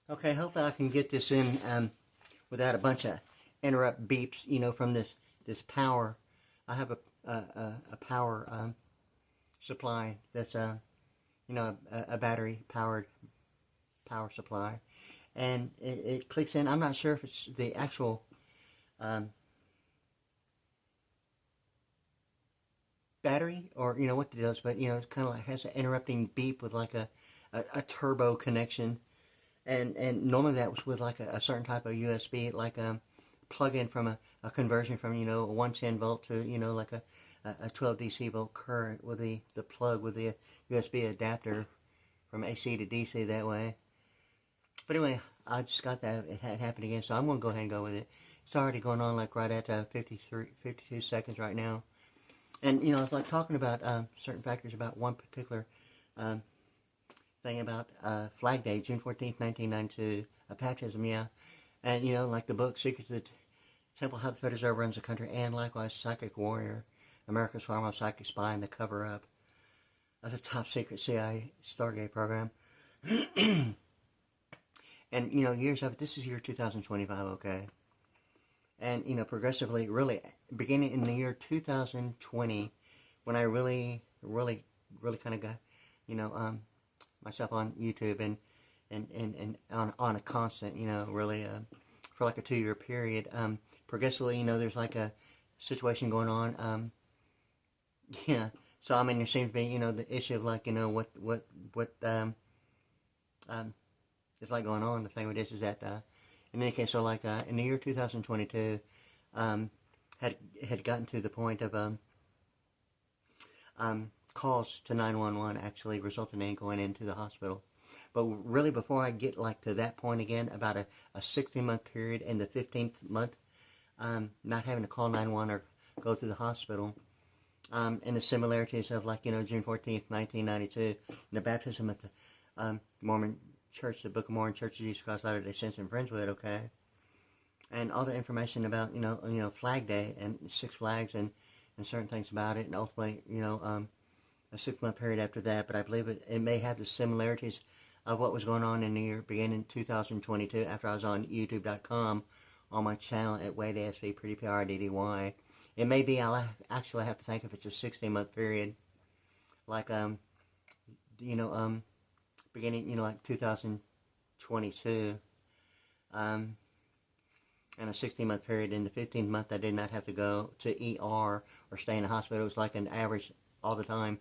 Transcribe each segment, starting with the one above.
Okay, hopefully I can get this in without a bunch of interrupt beeps, from this power. I have a power supply that's a battery powered power supply, and it clicks in. I'm not sure if it's the actual battery or what it does, but it kind of like has an interrupting beep with like a turbo connection. And normally that was with like a certain type of USB, like a plug-in from a conversion from, a 110 volt to, like a 12 DC volt current with the plug with the USB adapter from AC to DC that way. But anyway, I just got that. It had happened again, so I'm going to go ahead and go with it. It's already going on like right at 52 seconds right now. And, it's like talking about certain factors about one particular thing about Flag Day, June 14th, 1992, baptism, yeah. And, like the book, Secrets of the Temple, How the Federal Reserve Runs the Country, and likewise Psychic Warrior, America's Foremost Psychic Spy, and the cover-up of the top secret CIA Stargate program. And, years of it, this is year 2025, okay? And, progressively, really, beginning in the year 2020, when I really kind of got, myself on YouTube and on a constant, really for like a 2-year period. Progressively, there's like a situation going on. Yeah. So I mean, there seems to be, the issue of like, what is like going on. The thing with this is that, in any case, so like in the year 2022, had gotten to the point of calls to 911 actually resulting in going into the hospital. But really, before I get like to that point again, about a 16-month period and the 15th month, not having to call 911 or go to the hospital, and the similarities of like, June 14th, 1992, and the baptism at the Mormon Church, the Book of Mormon Church of Jesus Christ Latter-day Saints in Friendswood, okay? And all the information about, Flag Day and Six Flags and certain things about it, and ultimately, a 6-month period after that, but I believe it may have the similarities of what was going on in the year beginning 2022 after I was on YouTube.com on my channel at Wade ASV, Pretty PRDDY. It may be, I'll actually have to think if it's a 16-month period, like, beginning, like 2022, and a 16-month period. In the 15th month, I did not have to go to ER or stay in the hospital. It was like an average all the time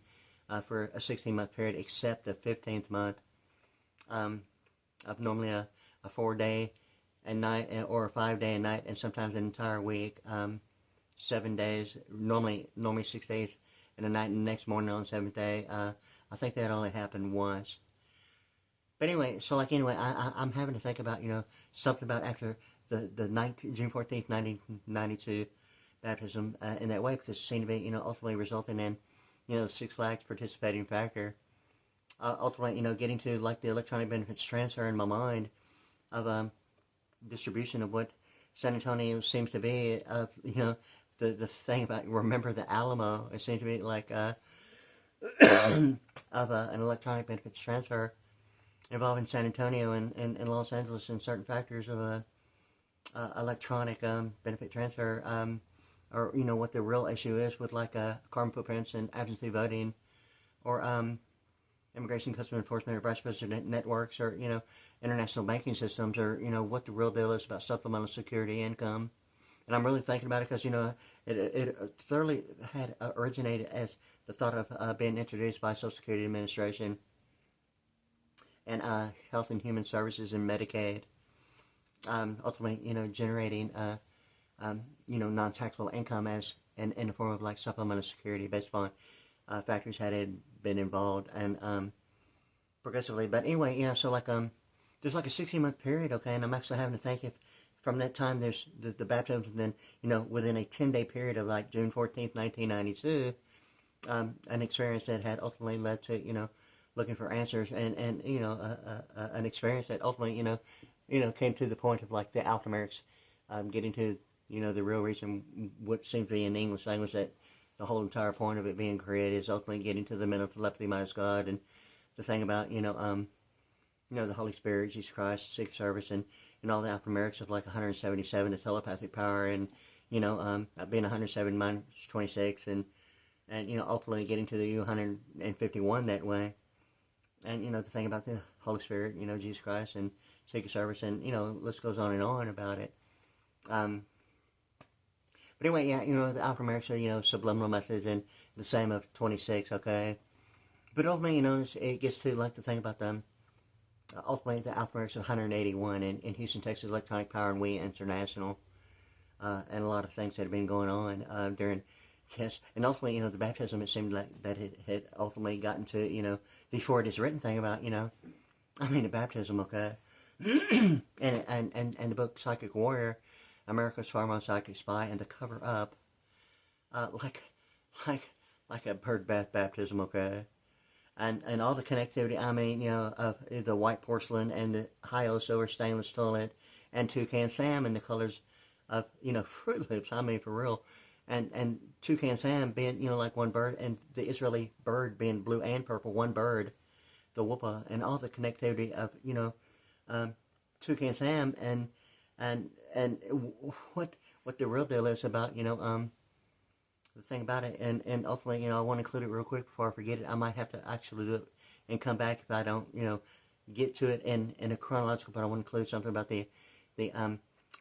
for a 16-month period, except the 15th month of normally a 4-day and night or a 5-day and night, and sometimes an entire week, 7 days, normally 6 days and a night, and the next morning on the 7th day. I think that only happened once. But anyway, so like anyway, I'm having to think about, something about after the June 14th, 1992 baptism in that way, because it seemed to be, ultimately resulting in, Six Flags participating factor. Ultimately, getting to like the electronic benefits transfer in my mind of distribution of what San Antonio seems to be, of, the thing about remember the Alamo. It seems to be like of an electronic benefits transfer involving San Antonio and Los Angeles, and certain factors of electronic benefit transfer, or what the real issue is with like carbon footprints and absentee voting, or immigration customs enforcement or vice president networks, or international banking systems, or what the real deal is about supplemental security income. And I'm really thinking about it because it thoroughly had originated as the thought of being introduced by Social Security Administration and Health and Human Services and Medicaid, ultimately, generating, non-taxable income as in the form of like supplemental security based upon factors had been involved, and progressively. But anyway, so like there's like a 16-month period, okay, and I'm actually having to think if from that time there's the baptism, and then within a 10-day period of like June 14th, 1992, an experience that had ultimately led to looking for answers, and an experience that ultimately came to the point of like the alchemerics getting to the real reason, what seems to be in the English language, that the whole entire point of it being created is ultimately getting to the mental telepathy minus God, and the thing about the Holy Spirit, Jesus Christ, the Secret Service, and all the alphanumerics of like 177, the telepathic power, and being 107 minus 26, and ultimately getting to the 151 that way. And the thing about the Holy Spirit, Jesus Christ, and Secret Service, and list goes on and on about it. But anyway, the alphanumerics are subliminal message, and the same of 26, okay. But ultimately, it gets to like the thing about them. Ultimately, the alphanumerics of 181 in Houston, Texas, Electronic Power and We International, and a lot of things that have been going on during. Yes, and ultimately, the baptism, it seemed like that it had ultimately gotten to, before it is written thing about, the baptism, okay, and the book Psychic Warrior, America's Foremost Psychic Spy, and the cover up, like a bird bath baptism, okay, and all the connectivity, of the white porcelain and the high-o silver stainless toilet, and Toucan Sam, and the colors of, Fruit Loops, for real. And Toucan Sam being, like one bird, and the Israeli bird being blue and purple, one bird, the whoopa, and all the connectivity of, Toucan Sam, and what the real deal is about, the thing about it, and ultimately, I want to include it real quick before I forget it. I might have to actually do it and come back if I don't, get to it in a chronological, but I want to include something about the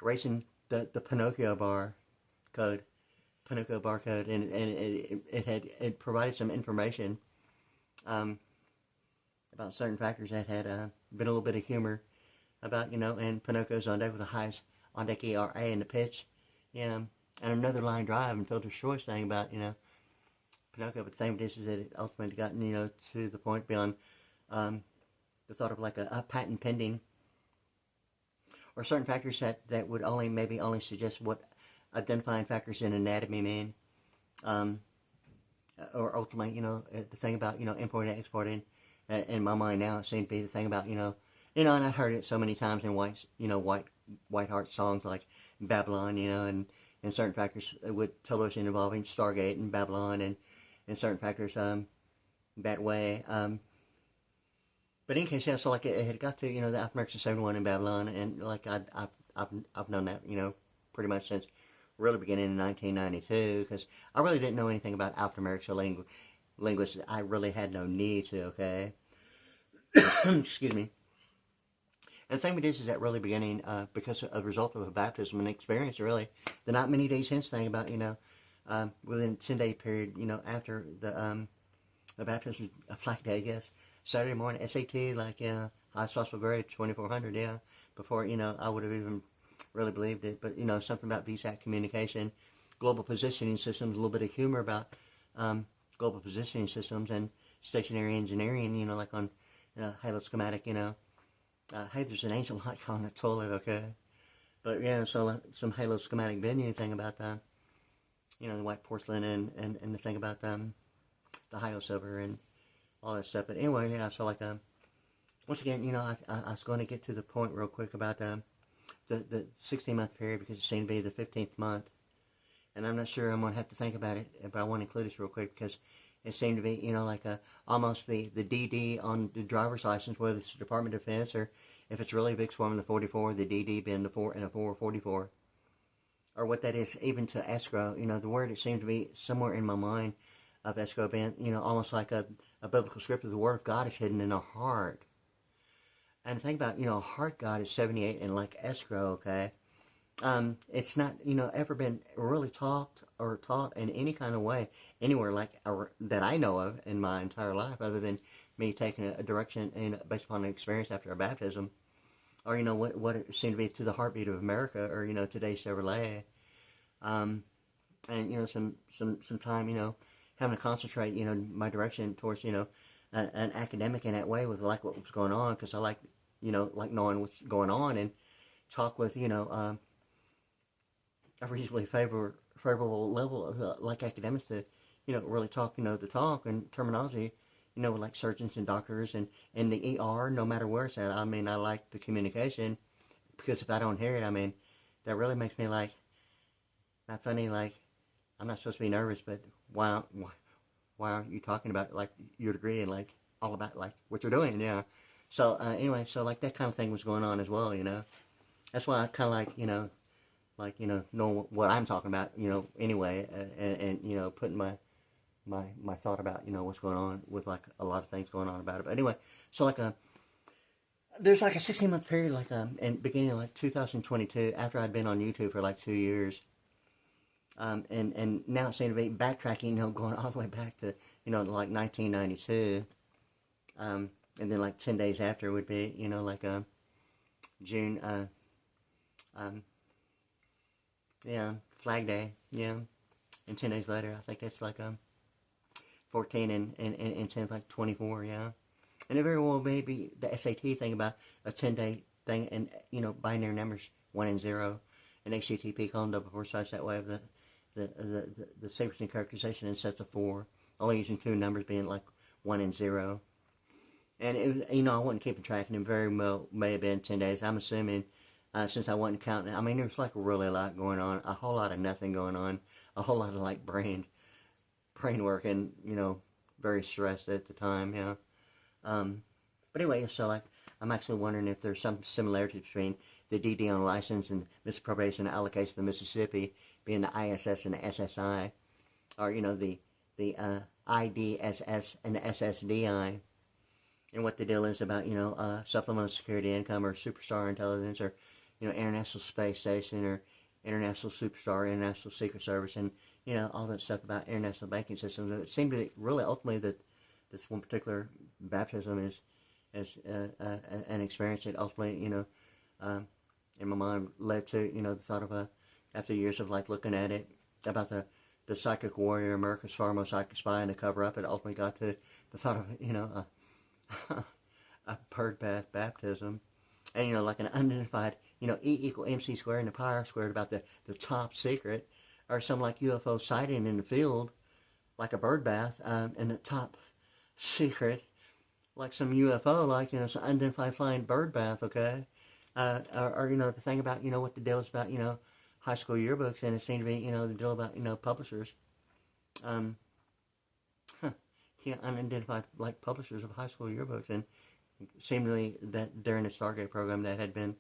racing the Pinocchio barcode, and it provided some information about certain factors that had been a little bit of humor about, and Pinocchio's on deck with the highest on deck ERA and the pitch, and another line drive and filter choice thing about, Pinocchio. But the thing is that it ultimately gotten, to the point beyond the thought of like a patent pending, or certain factors that would only suggest what identifying factors in anatomy mean, or ultimately, the thing about, importing and exporting, in my mind now, it seems to be the thing about, and I've heard it so many times in White Heart songs like Babylon, and certain factors with television involving Stargate and Babylon, and certain factors that way. But in case, so like it had got to, the alphanumerics of 71 in Babylon, and like I've known that, pretty much since really beginning in 1992, because I really didn't know anything about alphanumerics or linguists. I really had no need to, okay? Excuse me. And the thing with this is that really beginning, because of the result of a baptism and experience, really, the not many days hence thing about, within a 10-day period, after the baptism, a flag day, I guess, Saturday morning, SAT, like, highest possible grade, 2400, yeah, before, I would have even really believed it. But, something about VSAT communication, global positioning systems, a little bit of humor about global positioning systems, and stationary engineering, like on Halo schematic, hey, there's an ancient light on the toilet, okay? But yeah, so some Halo schematic venue thing about the white porcelain, and the thing about the Halo silver and all that stuff. But anyway, yeah, so like once again, I was going to get to the point real quick about the 16-month period, because it seemed to be the 15th month, and I'm not sure I'm going to have to think about it, but I want to include this real quick because it seemed to be, like almost the DD on the driver's license, whether it's the Department of Defense or if it's really Vic's form, the 44, the DD being the 4 and a 444, or what that is, even to escrow. The word, it seemed to be somewhere in my mind of escrow being, almost like a biblical script of the word of God is hidden in our heart. And the thing about, heart God is 78, and like escrow, okay, it's not, ever been really taught in any kind of way anywhere like that I know of in my entire life, other than me taking a direction based upon an experience after a baptism, or what it seemed to be to the heartbeat of America, or today's Chevrolet, and some time having to concentrate my direction towards an academic in that way with like what was going on, because I like like knowing what's going on, and talk with a reasonably favorable level of like academics to really talk the talk and terminology with like surgeons and doctors and in the ER, no matter where it's at. I like the communication, because if I don't hear it, that really makes me like, not funny, like I'm not supposed to be nervous, but why aren't you talking about like your degree and like all about like what you're doing? Yeah. So anyway, so like that kind of thing was going on as well, That's why I kind of know what I'm talking about, anyway, and putting my thought about, what's going on with like a lot of things going on about it. But anyway, so like there's like a 16-month period, like in beginning of like 2022, after I'd been on YouTube for like 2 years, and now it seemed to be backtracking, going all the way back to, like 1992, and then like 10 days after would be, like June, Flag Day, and 10 days later, I think it's like 14 and 10 like 24, and it very well may be the SAT thing about a 10-day thing, and binary numbers 1 and 0, and HTTP colon double forward slash that way of the sequencing characterization in sets of 4, only using 2 numbers being like 1 and 0, and it, I wasn't keeping track, and it very well may have been 10 days. I'm assuming since I wasn't counting. I mean, there was like really a lot going on, a whole lot of nothing going on, a whole lot of like brain work, and very stressed at the time, But anyway, so like I'm actually wondering if there's some similarity between the DD on license and misappropriation and allocation of Mississippi being the ISS and the SSI, or the IDSS and the SSDI, and what the deal is about supplemental security income or superstar intelligence or International Space Station or International Superstar, International Secret Service, and all that stuff about international banking systems. It seemed to be really ultimately that this one particular baptism is an experience that ultimately in my mind led to the thought of after years of like looking at it about the psychic warrior, America's foremost psychic spy, and the cover up. It ultimately got to the thought of a bird bath baptism, and like an unidentified E equal MC squared and the power squared about the top secret, or some like UFO sighting in the field, like a bird bath, and the top secret, like some UFO, like some unidentified flying bird bath, okay, or the thing about what the deal is about high school yearbooks, and it seemed to be the deal about publishers, unidentified like publishers of high school yearbooks, and seemingly that during the Stargate program that had been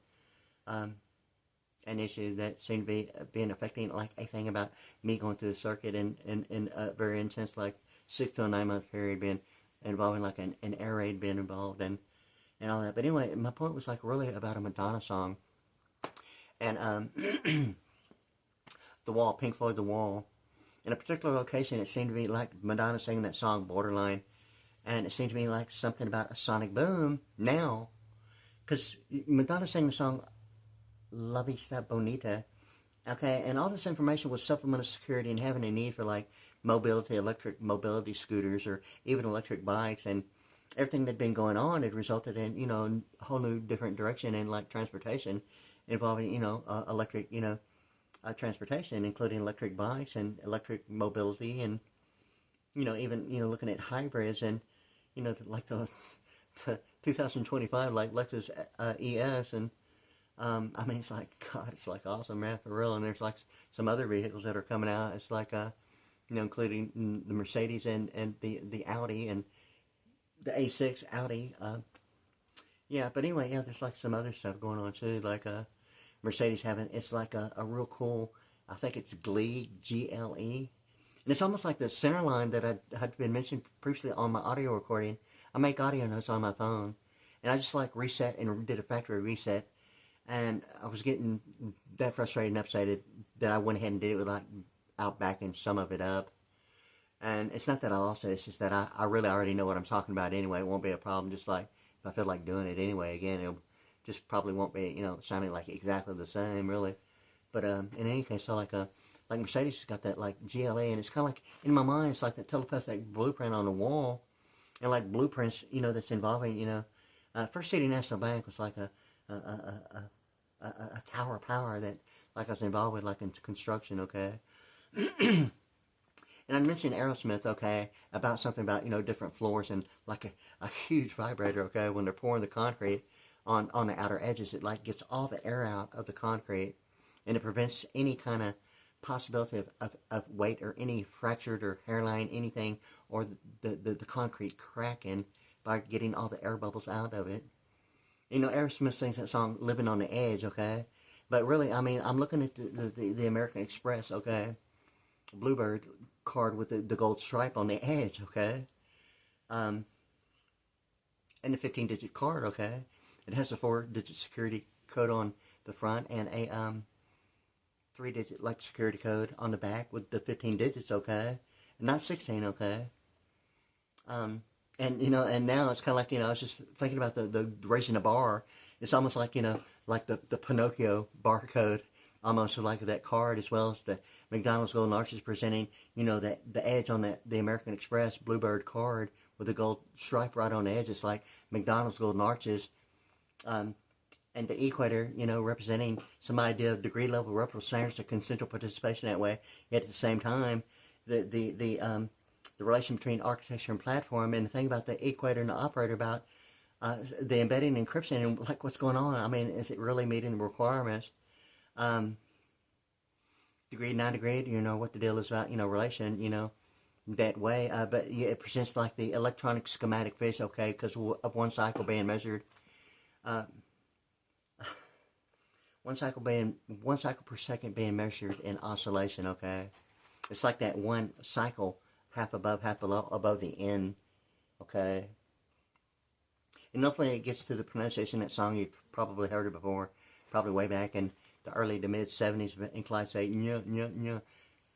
an issue that seemed to be being affecting like a thing about me going through the circuit and a very intense like 6 to 9 month period being involving like an air raid being involved and all that. But anyway, my point was like really about a Madonna song, and The Wall, Pink Floyd, The Wall. In a particular location, it seemed to be like Madonna singing that song Borderline, and it seemed to me like something about a sonic boom now, because Madonna sang the song La Vista, Bonita, okay, and all this information was supplemental security and having a need for like electric mobility scooters or even electric bikes, and everything that'd been going on had resulted in a whole new different direction in like transportation involving electric transportation, including electric bikes and electric mobility, and even looking at hybrids and like the 2025 like Lexus ES, and I mean, it's like, God, it's like awesome, man, for real. And there's like some other vehicles that are coming out. It's like including the Mercedes and the Audi and the A6 Audi. But anyway, there's like some other stuff going on too, like Mercedes having, it's like a real cool, I think it's GLE, GLE. And it's almost like the center line that I had been mentioned previously on my audio recording. I make audio notes on my phone, and I just like reset and did a factory reset, and I was getting that frustrated and upset that I went ahead and did it with like outbacking some of it up. And it's not that I lost it, it's just that I really already know what I'm talking about anyway. It won't be a problem, just like if I feel like doing it anyway again, it'll just probably won't be, sounding like exactly the same, really. But in any case, so like Mercedes has got that like GLA, and it's kind of like, in my mind, it's like that telepathic blueprint on the wall, and like blueprints, that's involving, First City National Bank was like a tower of power that like I was involved with like in construction, okay. And I mentioned Aerosmith, okay, about something about, different floors and like a huge vibrator, okay, when they're pouring the concrete on the outer edges, it like gets all the air out of the concrete, and it prevents any kind of possibility of weight or any fractured or hairline, anything, or the concrete cracking by getting all the air bubbles out of it. You know, Aerosmith sings that song "Living on the Edge," okay? But really, I mean, I'm looking at the American Express, okay? Bluebird card with the gold stripe on the edge, okay? Um, and the 15-digit card, okay? It has a 4-digit security code on the front and a 3-digit like security code on the back with the 15 digits, okay? Not 16, okay? And you know, and now it's kind of like, you know, I was just thinking about the raising the bar. It's almost like, you know, like the Pinocchio barcode, almost like that card, as well as the McDonald's Golden Arches presenting, you know, that the edge on the American Express Bluebird card with the gold stripe right on the edge. It's like McDonald's Golden Arches, and the equator, you know, representing some idea of degree level reputable standards of consensual participation that way. Yet at the same time, the relation between architecture and platform, and the thing about the equator and the operator about the embedding and encryption and like what's going on. I mean, is it really meeting the requirements? Degree, non-degree, you know, what the deal is about, you know, relation, you know, that way. But yeah, it presents like the electronic schematic fish, okay, because of one cycle being measured. One cycle per second being measured in oscillation, okay? It's like that one cycle, half above, half below, above the end, okay? And hopefully it gets to the pronunciation of that song. You've probably heard it before, probably way back in the early to mid 70s, and Clyde say, nya, nya, nya.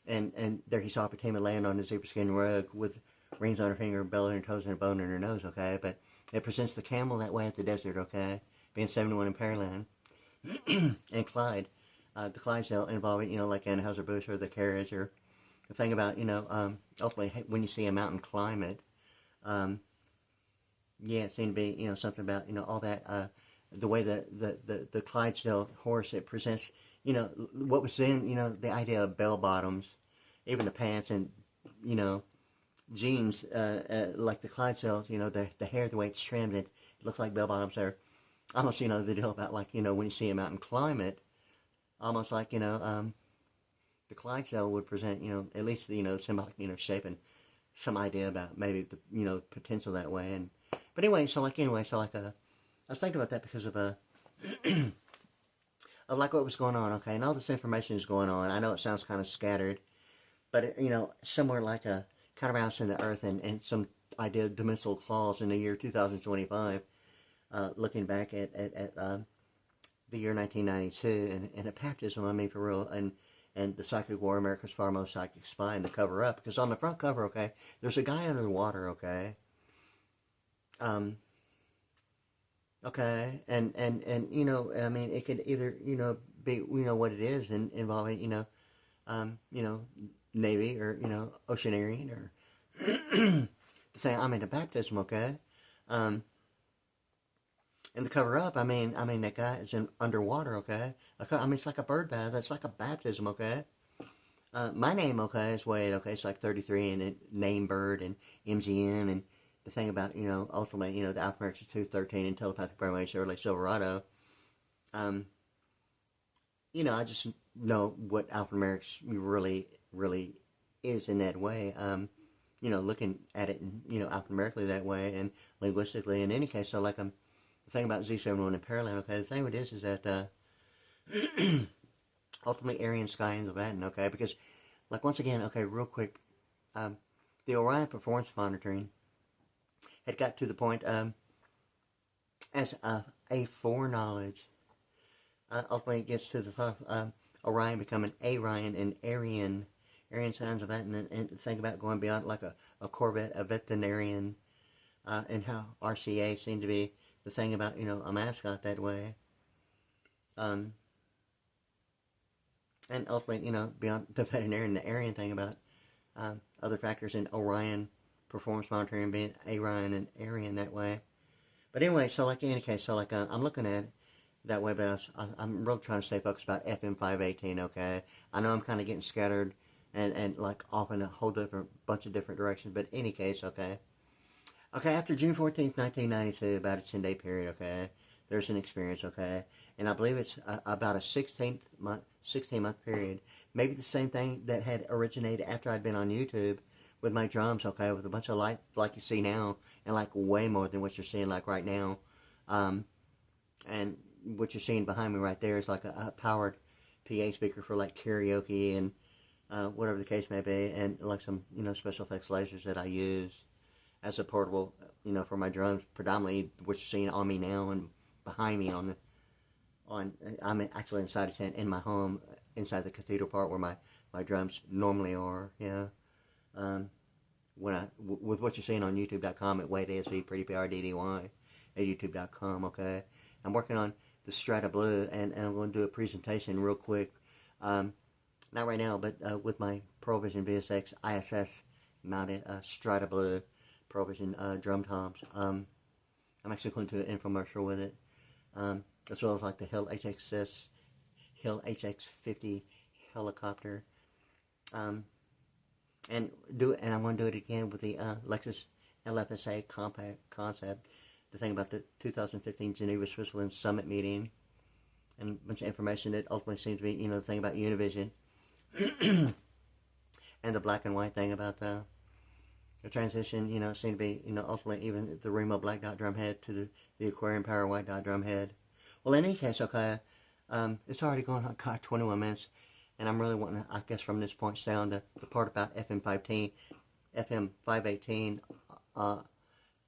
And there he saw Fatima laying on the zebra skin rug with rings on her finger, bell in her toes, and a bone in her nose, okay? But it presents the camel that way at the desert, okay? Being 71 in Pearland. And Clyde, the Clydesdale involving, you know, like Anheuser-Busch or the carriage, or the thing about, you know, ultimately when you see a mountain climate, yeah, it seemed to be, you know, something about, you know, all that, the way the Clydesdale horse, it presents, you know, what was then, you know, the idea of bell bottoms, even the pants and, you know, jeans, like the Clydesdale, you know, the hair, the way it's trimmed, it looks like bell bottoms are almost, you know, the deal about, like, you know, when you see a mountain climate, almost like, you know, the Clydesdale would present, you know, at least, you know, symbolic, you know, shape and some idea about maybe the, you know, potential that way. And but anyway, so like I was thinking about that because of of like what was going on, okay, and all this information is going on. I know it sounds kind of scattered, but it, you know, somewhere like a kind of around in the earth, and some idea of dimensional clause in the year 2025. Looking back at the year 1992 and a baptism, I mean, for real, and the Psychic War, America's Foremost Psychic Spy, and the cover up, because on the front cover, okay, there's a guy under the water, okay, okay, and you know, I mean, it could either, you know, be, you know, what it is, and involving, you know, Navy, or, you know, oceaneering, or the thing, I'm into baptism, okay, and the cover up, I mean, that guy is in underwater, okay? I mean, it's like a bird bath. It's like a baptism, okay? My name, okay, is Wade, okay? It's like 33, and name bird, and MGM, and the thing about, you know, ultimately, you know, the alphanumeric is 213, and telepathic brainwaves, early Silverado. You know, I just know what alphanumerics really is in that way. You know, looking at it, you know, alphanumerically that way, and linguistically. In any case, so like the thing about Z71 and parallel, okay, the thing with this is that ultimately Aryan Sky and Leviathan, okay, because, like, once again, okay, real quick, the Orion performance monitoring had got to the point as a foreknowledge. Ultimately, it gets to the thought of Orion becoming Arian and Aryan signs of that, and think about going beyond like a Corvette, a veterinarian, and how RCA seemed to be the thing about, you know, a mascot that way. And ultimately, you know, beyond the veterinarian, the Aryan thing about other factors in Orion performance monitoring being Arian and Aryan that way. But anyway, so like in any case, so like I'm looking at it that way, but I'm really trying to stay focused about FM518, okay? I know I'm kind of getting scattered and like off in a whole different bunch of different directions, but in any case, okay? Okay, after June 14th, 1992, about a 10-day period, okay, there's an experience, okay? And I believe it's about a 16-month period. Maybe the same thing that had originated after I'd been on YouTube with my drums, okay, with a bunch of light like you see now, and like way more than what you're seeing like right now. And what you're seeing behind me right there is like a powered PA speaker for like karaoke and whatever the case may be, and like some, you know, special effects lasers that I use as a portable, you know, for my drums, predominantly what you're seeing on me now and behind me I'm actually inside a tent in my home, inside the cathedral part where my drums normally are, yeah. With what you're seeing on youtube.com at Wade ASV, Pretty PRDDY at youtube.com, okay? I'm working on the Strata Blue, and I'm going to do a presentation real quick. Not right now, but with my ProVision VSX ISS mounted Strata Blue ProVision drum toms. I'm actually going to do an infomercial with it, as well as like the Hill HX50 helicopter. And I'm going to do it again with the Lexus LFSA compact concept. The thing about the 2015 Geneva, Switzerland Summit meeting, and a bunch of information that ultimately seems to be, you know, the thing about Univision, and the black and white thing about the transition, you know, seemed to be, you know, ultimately even the Remo black dot drum head to the Aquarium Power white dot drum head. Well, in any case, okay, it's already going on 21 minutes, and I'm really wanting to, I guess, from this point stay on the part about FM518,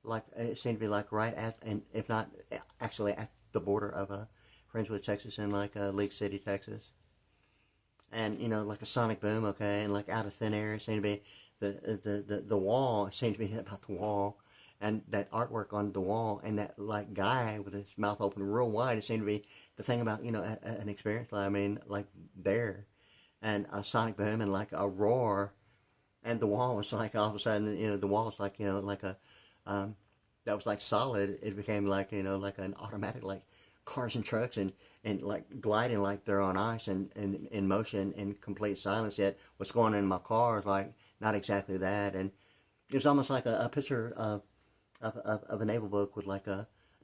like it seemed to be like right at, and if not actually at the border of Friendswood, Texas, and like League City, Texas, and you know, like a sonic boom, okay, and like out of thin air, it seemed to be the wall. It seemed to be about the wall, and that artwork on the wall, and that like guy with his mouth open real wide. It seemed to be the thing about, you know, an experience. I mean, like there, and a sonic boom, and like a roar, and the wall was like all of a sudden, you know, the wall was like, you know, like a that was like solid. It became like, you know, like an automatic, like cars and trucks and like gliding like they're on ice and in motion in complete silence. Yet what's going on in my car is like not exactly that. And it was almost like a picture of a naval book with like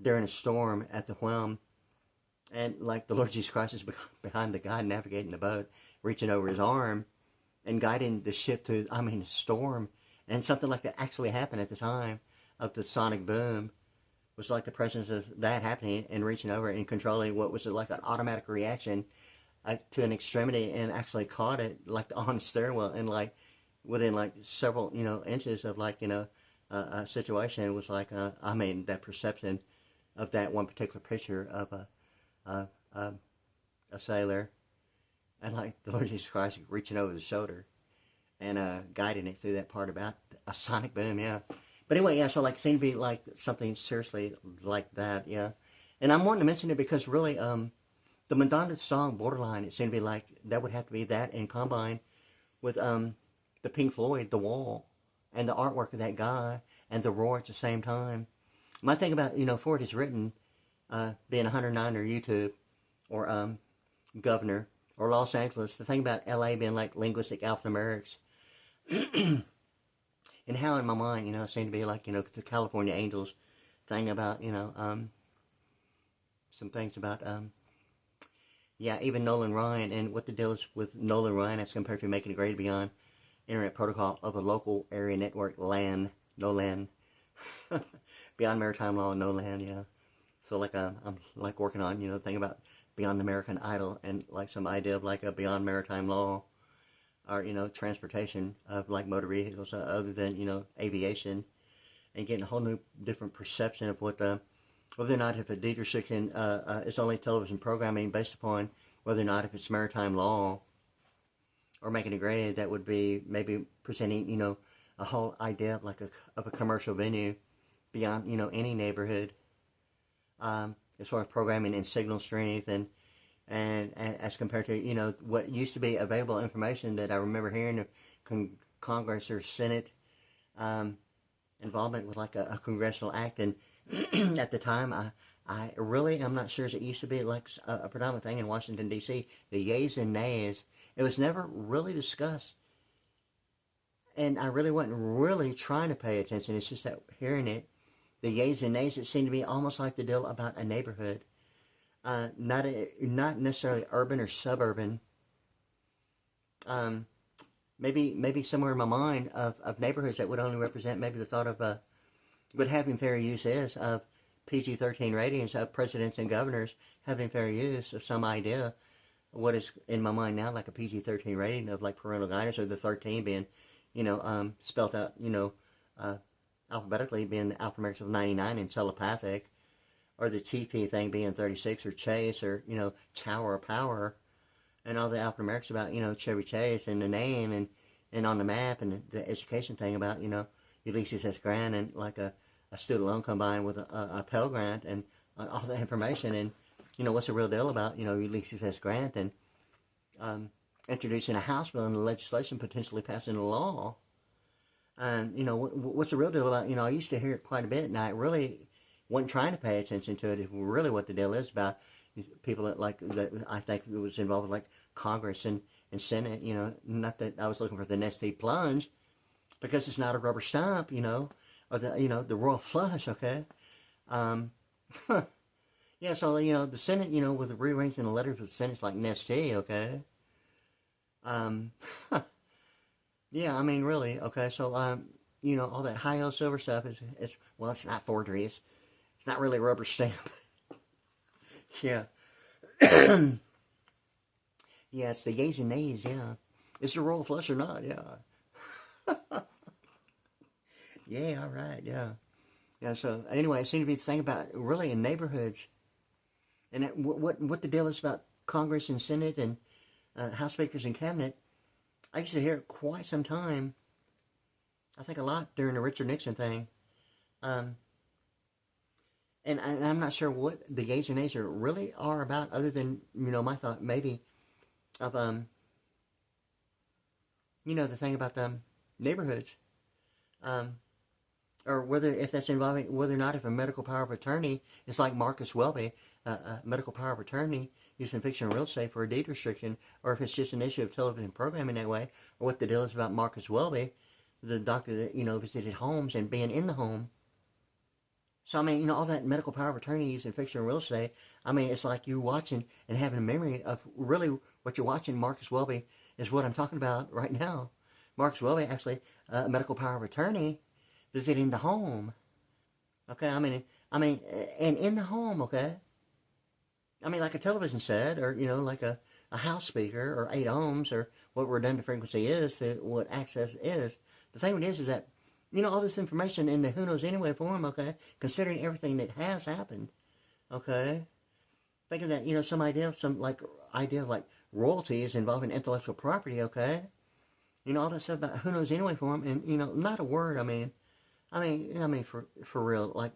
during a storm at the whelm, and like the Lord Jesus Christ is behind the guy navigating the boat, reaching over his arm and guiding the ship through, I mean, the storm. And something like that actually happened at the time of the sonic boom. Was like the presence of that happening and reaching over and controlling what was like an automatic reaction to an extremity, and actually caught it like on the steering wheel, and like within like several, you know, inches of like, you know, a situation. It was like I mean, that perception of that one particular picture of a sailor, and like the Lord Jesus Christ reaching over the shoulder and guiding it through that part about a sonic boom, yeah. But anyway, yeah, so like it seemed to be like something seriously like that, yeah. And I'm wanting to mention it because really, the Madonna song Borderline, it seemed to be like that would have to be that and combined with the Pink Floyd, The Wall, and the artwork of that guy and the roar at the same time. My thing about, you know, Ford is written being 109 or YouTube or Governor or Los Angeles, the thing about LA being like linguistic alphanumerics. And how in my mind, you know, it seemed to be like, you know, the California Angels thing about, you know, some things about, yeah, even Nolan Ryan, and what the deal is with Nolan Ryan as compared to making a grade beyond internet protocol of a local area network LAN, no LAN, beyond maritime law, no LAN, yeah. So like I'm like working on, you know, the thing about beyond American Idol, and like some idea of like a beyond maritime law, or, you know, transportation of like motor vehicles other than, you know, aviation, and getting a whole new different perception of what whether or not if a deed restriction is only television programming based upon whether or not if it's maritime law, or making a grade that would be maybe presenting, you know, a whole idea of like of a commercial venue beyond, you know, any neighborhood, as far as programming and signal strength, and as compared to, you know, what used to be available information that I remember hearing of Congress or Senate involvement with like a congressional act. And at the time, I really am not sure as it used to be like a predominant thing in Washington, D.C., the yays and nays. It was never really discussed, and I really wasn't really trying to pay attention. It's just that hearing it, the yays and nays, it seemed to be almost like the deal about a neighborhood. Not necessarily urban or suburban. Maybe somewhere in my mind of neighborhoods that would only represent maybe the thought of what having fair use is of PG-13 ratings of presidents and governors having fair use of some idea of what is in my mind now like a PG-13 rating of like parental guidance, or the 13 being, spelt out, alphabetically being the alphanumerics of 99 and telepathic, or the TP thing being 36 or Chase, or, Tower or Power, and all the alphanumerics about, Chevy Chase and the name and on the map, and the education thing about, Ulysses S. Grant, and like a student loan combined with a Pell Grant, and all the information, and, what's the real deal about, Ulysses S. Grant, and introducing a House bill and the legislation potentially passing a law. And, what's the real deal about, I used to hear it quite a bit, and I really wasn't trying to pay attention to it, if really what the deal is about people that I think it was involved with, like, Congress and Senate, not that I was looking for the nasty plunge, because it's not a rubber stamp, or the royal flush, okay? Yeah, so, the Senate, with the rearranging the letters of the Senate's like nasty, okay? Yeah, I mean, really, okay, so, all that high-o silver stuff is, well, it's not forgery, it's not really a rubber stamp. Yeah. Yeah, it's the yays and nays, yeah. Is it a royal flush or not? Yeah. Yeah, all right, yeah. Yeah, so anyway, it seemed to be the thing about really in neighborhoods. And what the deal is about Congress and Senate and House Speakers and Cabinet, I used to hear it quite some time. I think a lot during the Richard Nixon thing. And I'm not sure what the yays and nays really are about, other than, my thought maybe of, the thing about the neighborhoods. Or if that's involving whether or not if a medical power of attorney is like Marcus Welby, a medical power of attorney used in fiction and real estate for a deed restriction, or if it's just an issue of television programming that way, or what the deal is about Marcus Welby, the doctor that, visited homes and being in the home. So, I mean, all that medical power of attorney used in fiction and real estate, I mean, it's like you watching and having a memory of really what you're watching. Marcus Welby is what I'm talking about right now. Marcus Welby, actually, a medical power of attorney, visiting the home. Okay, I mean, and in the home, okay? I mean, like a television set, or, like a house speaker, or 8 ohms, or what redundant frequency is, what access is. The thing is that, all this information in the who knows anyway form, okay, considering everything that has happened, okay? Thinking that, some idea of like royalty is involving intellectual property, okay? All that stuff about who knows anyway form, and, not a word, I mean, for real, like,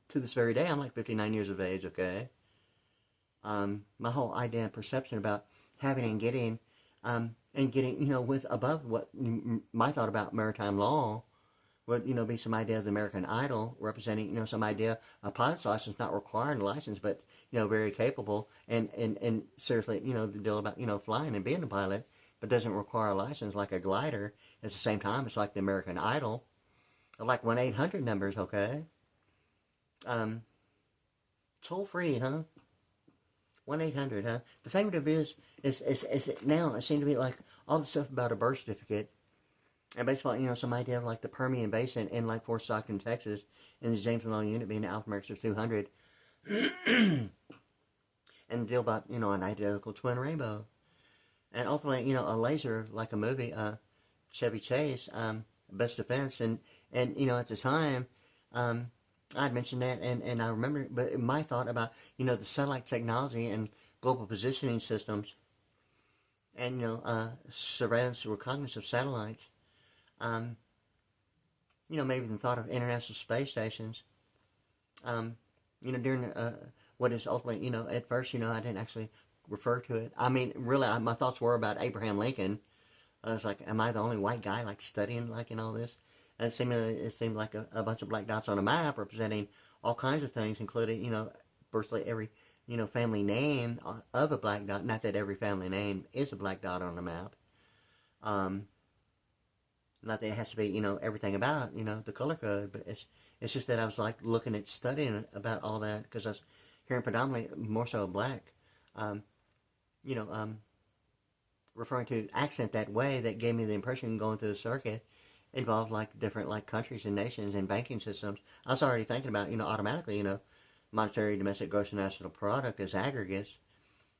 to this very day, I'm like 59 years of age, okay? My whole idea and perception about having and getting, with above what my thought about maritime law would, be some idea of the American Idol, representing, some idea of pilot's license, not requiring a license, but, very capable, and seriously, the deal about, flying and being a pilot, but doesn't require a license like a glider. At the same time, it's like the American Idol. Like 1-800 numbers, okay? Toll free, huh? 1-800, huh? The thing with it is now it seems to be like all the stuff about a birth certificate, and basically, some idea of like the Permian Basin in like Fort Stockton, Texas, and the James Long unit being the alphanumerics of 200, and the deal about, an identical twin rainbow, and ultimately, a laser like a movie, Chevy Chase, Best Defense, and at the time, I'd mentioned that, and I remember, but my thought about, the satellite technology and global positioning systems, and, surveillance and reconnaissance of satellites, maybe even thought of international space stations, during what is ultimately, at first, I didn't actually refer to it. I mean, really, my thoughts were about Abraham Lincoln. I was like, am I the only white guy, like, studying, like, in all this? And it seemed like a bunch of black dots on a map representing all kinds of things, including, virtually every, family name of a black dot. Not that every family name is a black dot on a map. Not that it has to be, everything about, the color code, but it's just that I was, like, looking at studying about all that, because I was hearing predominantly more so black, referring to accent that way, that gave me the impression going through the circuit involved like different like countries and nations and banking systems. I was already thinking about, automatically, monetary domestic gross national product as aggregates,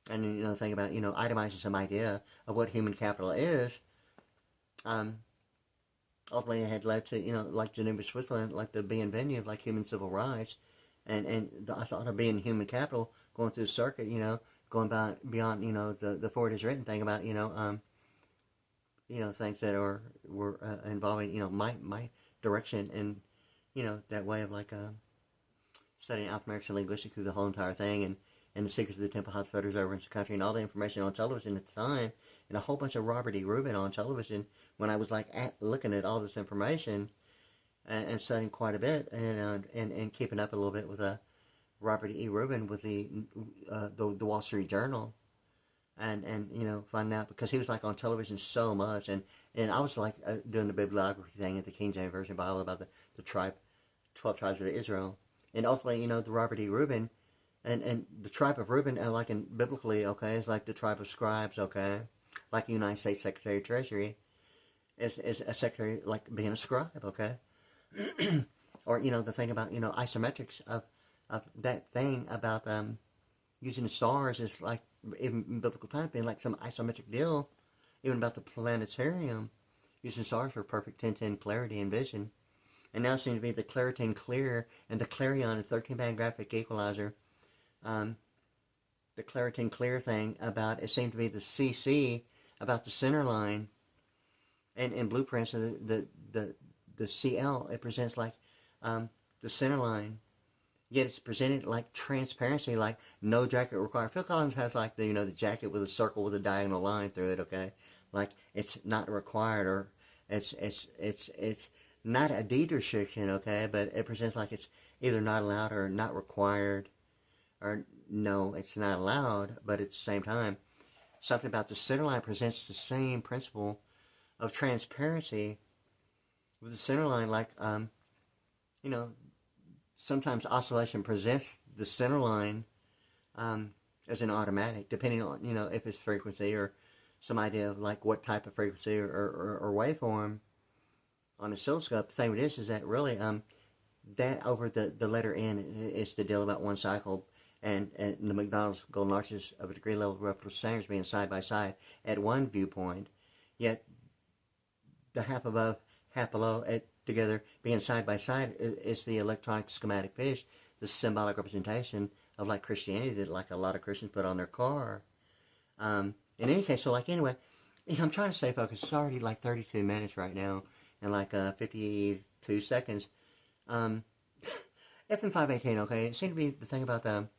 and, you know, think about, you know, itemizing some idea of what human capital is, ultimately it had led to, you know, like Geneva, Switzerland, like the being venue of like human civil rights, and I thought of being human capital, going through the circuit, you know, going beyond, you know, the Ford is written thing about, you know, things that were involving, you know, my direction, and, you know, that way of like studying Alphanumerics linguistics through the whole entire thing, and the secrets of the temple hotspotters over in the country, and all the information on television at the time, and a whole bunch of Robert E. Rubin on television when I was like looking at all this information and studying quite a bit, and keeping up a little bit with Robert E. Rubin with the Wall Street Journal, and you know, finding out, because he was like on television so much, and I was like doing the bibliography thing at the King James Version Bible about the 12 tribes of Israel, and ultimately, you know, the Robert E. Rubin, and the tribe of Reuben, like in biblically, okay, is like the tribe of scribes, okay, like the United States Secretary of Treasury is a secretary, like being a scribe, okay, or, you know, the thing about, you know, isometrics of that thing about using the stars is like, even in biblical time, being like some isometric deal, even about the planetarium, using stars for perfect 10-10 clarity and vision, and now it seems to be the Claritin Clear and the Clarion, the 13-band graphic equalizer. The Claritin Clear thing about, it seemed to be the CC about the center line, and in blueprints of the CL, it presents like the center line, yet it's presented like transparency, like no jacket required. Phil Collins has like the, you know, the jacket with a circle with a diagonal line through it, okay, like it's not required, or it's not a deed restriction, okay, but it presents like it's either not allowed or not required, or no, it's not allowed, but at the same time, something about the center line presents the same principle of transparency with the center line, like, you know, sometimes oscillation presents the center line as an automatic, depending on, you know, if it's frequency or some idea of like what type of frequency or waveform on the oscilloscope. The thing with this is that really that over the letter N is the deal about one cycle, and the McDonald's golden arches of a degree level of reputable standards being side by side at one viewpoint, yet the half above, half below together being side by side is the electronic schematic fish, the symbolic representation of like Christianity that like a lot of Christians put on their car. In any case, so like anyway, you know, I'm trying to stay focused. It's already like 32 minutes right now and like 52 seconds. FM518, okay, it seemed to be the thing about the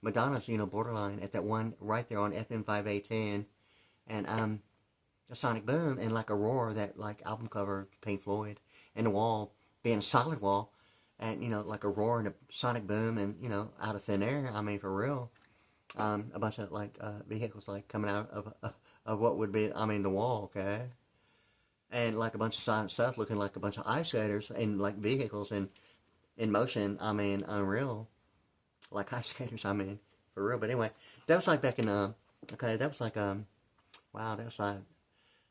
Madonna's, you know, borderline at that one right there on FM518, and a sonic boom and like a roar, that like album cover Pink Floyd, and the wall being a solid wall, and, you know, like a roar and a sonic boom, and, you know, out of thin air, I mean, for real, a bunch of like vehicles like coming out of what would be, I mean, the wall, okay, and like a bunch of silent stuff looking like a bunch of ice skaters and like vehicles and in motion, I mean, unreal, like ice skaters, I mean, for real. But anyway, that was like back in okay, that was like wow, that was like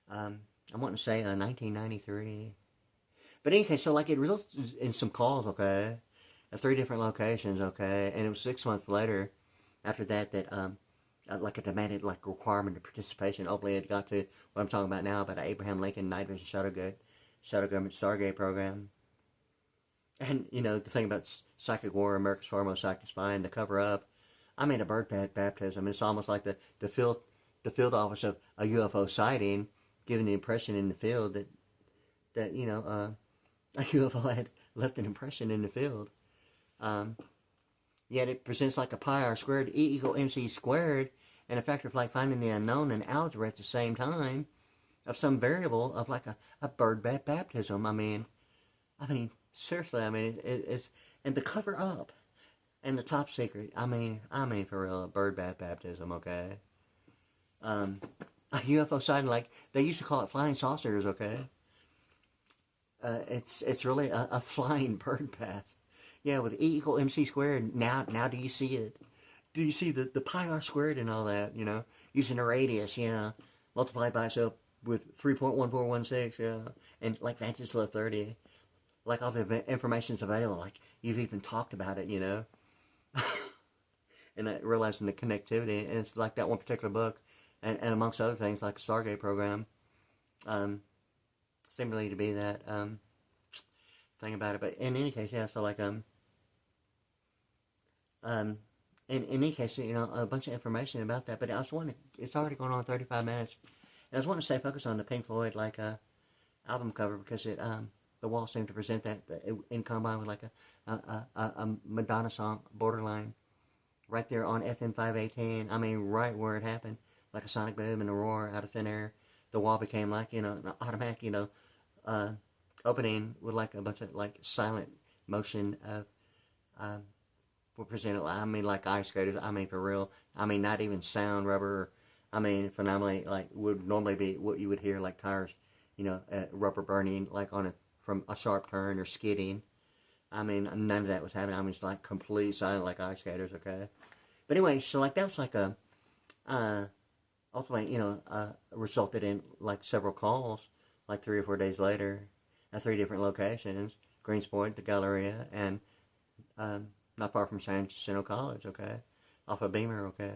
I'm wanting to say 1993. But anyway, so like it resulted in some calls, okay, at 3 different locations, okay, and it was 6 months later, after that, like a demanded like requirement of participation. Hopefully, it got to what I'm talking about now, about the Abraham Lincoln Night Vision Shadow Government Stargate program. And, you know, the thing about Psychic War, America's Foremost Psychic Spy, and the cover up, I mean, a bird baptism. It's almost like the field office of a UFO sighting, giving the impression in the field that you know, a UFO had left an impression in the field. Yet it presents like a pi r squared, E equal MC squared, and a factor of like finding the unknown and algebra at the same time of some variable of like a bird baptism. I mean, seriously, I mean, it's, and the cover up and the top secret, I mean, for real, a bird baptism, okay? A UFO sighting, like, they used to call it flying saucers, okay? It's really a flying bird bath. Yeah, with E equal MC squared, now do you see it? Do you see the pi r squared and all that, you know? Using a radius, yeah, multiplied by itself with 3.1416, yeah, and like Vantage Love 30. Like all the information's available, like you've even talked about it, you know. and realizing the connectivity. And it's like that one particular book, and amongst other things, like the Stargate program, seemingly to be that thing about it. But in any case, yeah. So like in any case, a bunch of information about that. But I was wondering, it's already going on 35 minutes. And I was wanting to stay focused on the Pink Floyd album cover, because it the wall seemed to present that in combined with like a Madonna song, Borderline, right there on FM518. I mean, right where it happened, like a sonic boom and a roar out of thin air. The wall became like an automatic opening with like a bunch of like silent motion of were presented. I mean, like ice skaters. I mean, for real. I mean, not even sound rubber. I mean, phenomenally, like would normally be what you would hear like tires, rubber burning like from a sharp turn or skidding. I mean, none of that was happening. I mean, it's like complete silent, like ice skaters. Okay, but anyway, so like that was like ultimately, resulted in like several calls, like 3 or 4 days later, at 3 different locations: Greensport, the Galleria, and not far from San Jacinto College. Okay, off of Beamer. Okay.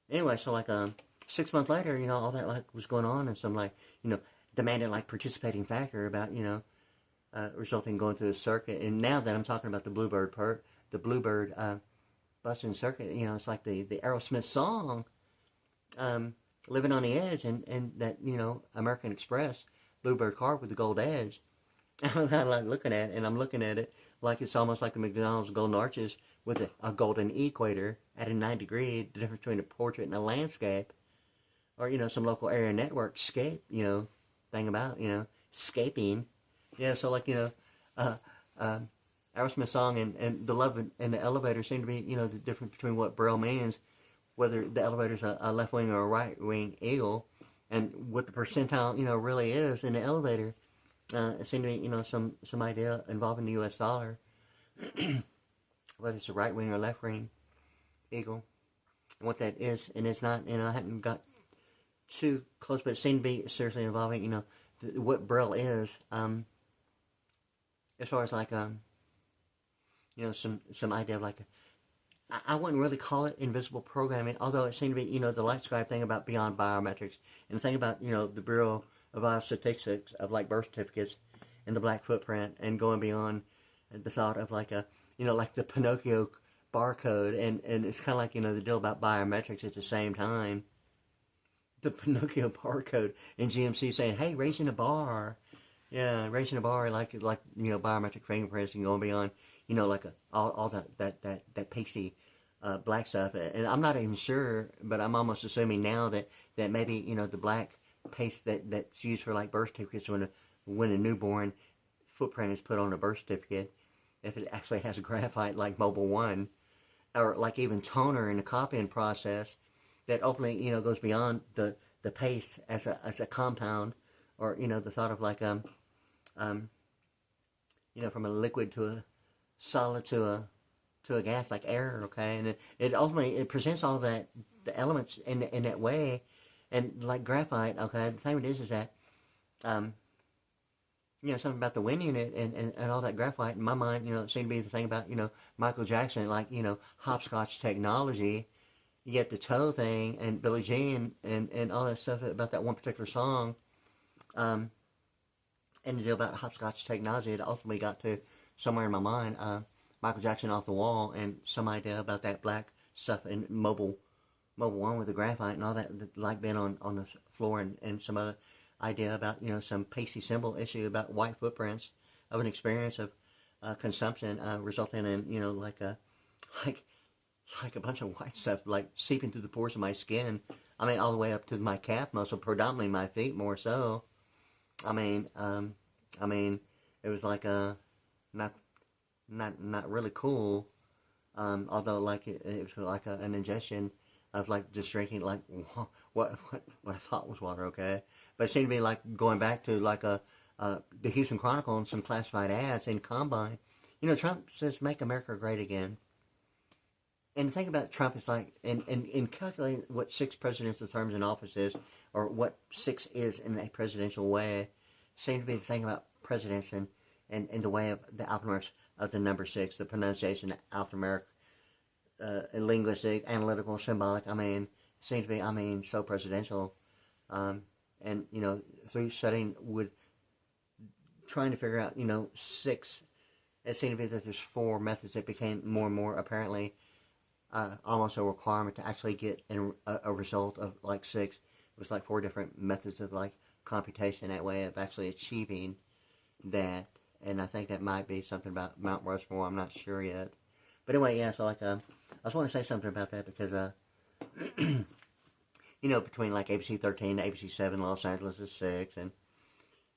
Anyway, so like 6 months later, all that like was going on, and some like demanded like participating factor about resulting in going through a circuit. And now that I'm talking about the Bluebird busting circuit, it's like the Aerosmith song, "Living on the Edge," and that American Express Bluebird car with the gold edge. I'm kind of like looking at it, and I'm looking at it like it's almost like the McDonald's golden arches with a golden equator at a 9-degree, the difference between a portrait and a landscape, or some local area network scape, thing about scaping. Yeah, so like Aerosmith song and the love and the elevator seem to be the difference between what Braille means, whether the elevator's a left wing or a right wing eagle, and what the percentile really is in the elevator. It seemed to be some idea involving the U.S. dollar, whether it's a right wing or left wing eagle, and what that is, and it's not. I hadn't got too close, but it seemed to be seriously involving what Braille is, as far as like some idea of like I wouldn't really call it invisible programming, although it seemed to be the light scribe thing about beyond biometrics, and the thing about the Bureau of Statistics of like birth certificates and the black footprint, and going beyond the thought of like like the Pinocchio barcode, and it's kind of like the deal about biometrics at the same time. The Pinocchio barcode and GMC saying, "Hey, raising a bar." Yeah, raising a bar like biometric fingerprints, and going beyond like all that pasty black stuff. And I'm not even sure, but I'm almost assuming now that maybe the black paste that's used for like birth certificates when a newborn footprint is put on a birth certificate, if it actually has a graphite like Mobile One, or like even toner in the copying process, that ultimately goes beyond the paste as a compound, or the thought of like from a liquid to a solid to a gas like air. Okay, and it ultimately presents all that the elements in that way, and like graphite. Okay, the thing is that something about the wind unit and all that graphite in my mind, it seemed to be the thing about Michael Jackson, like hopscotch technology. You get the toe thing and Billie Jean and all that stuff about that one particular song, and the deal about hopscotch technology. It ultimately got to somewhere in my mind, Michael Jackson off the wall, and some idea about that black stuff in Mobile One with the graphite and all that, like being on the floor, and some other idea about some pasty symbol issue about white footprints of an experience of consumption resulting in like a bunch of white stuff like seeping through the pores of my skin. I mean, all the way up to my calf muscle, predominantly my feet more so. I mean, it was like not really cool. Although like it was like an ingestion of like just drinking like what I thought was water. Okay, but it seemed to be like going back to like the Houston Chronicle and some classified ads in Combine. Trump says "Make America Great Again." And the thing about Trump is like, in calculating what 6 presidential terms in office is, or what 6 is in a presidential way, seems to be the thing about presidents and the way of the alphanumerics of the number 6, the pronunciation alphanumeric linguistic, analytical, symbolic. I mean, seemed to be, I mean, so presidential. And, you know, through studying with trying to figure out, you know, 6, it seemed to be that there's 4 methods that became more and more apparently almost a requirement to actually get a result of like 6. It was like 4 different methods of like computation, that way of actually achieving that. And I think that might be something about Mount Rushmore. I'm not sure yet. But anyway, yeah, so like, I just want to say something about that because, you know, between like ABC 13 to ABC 7, Los Angeles is 6.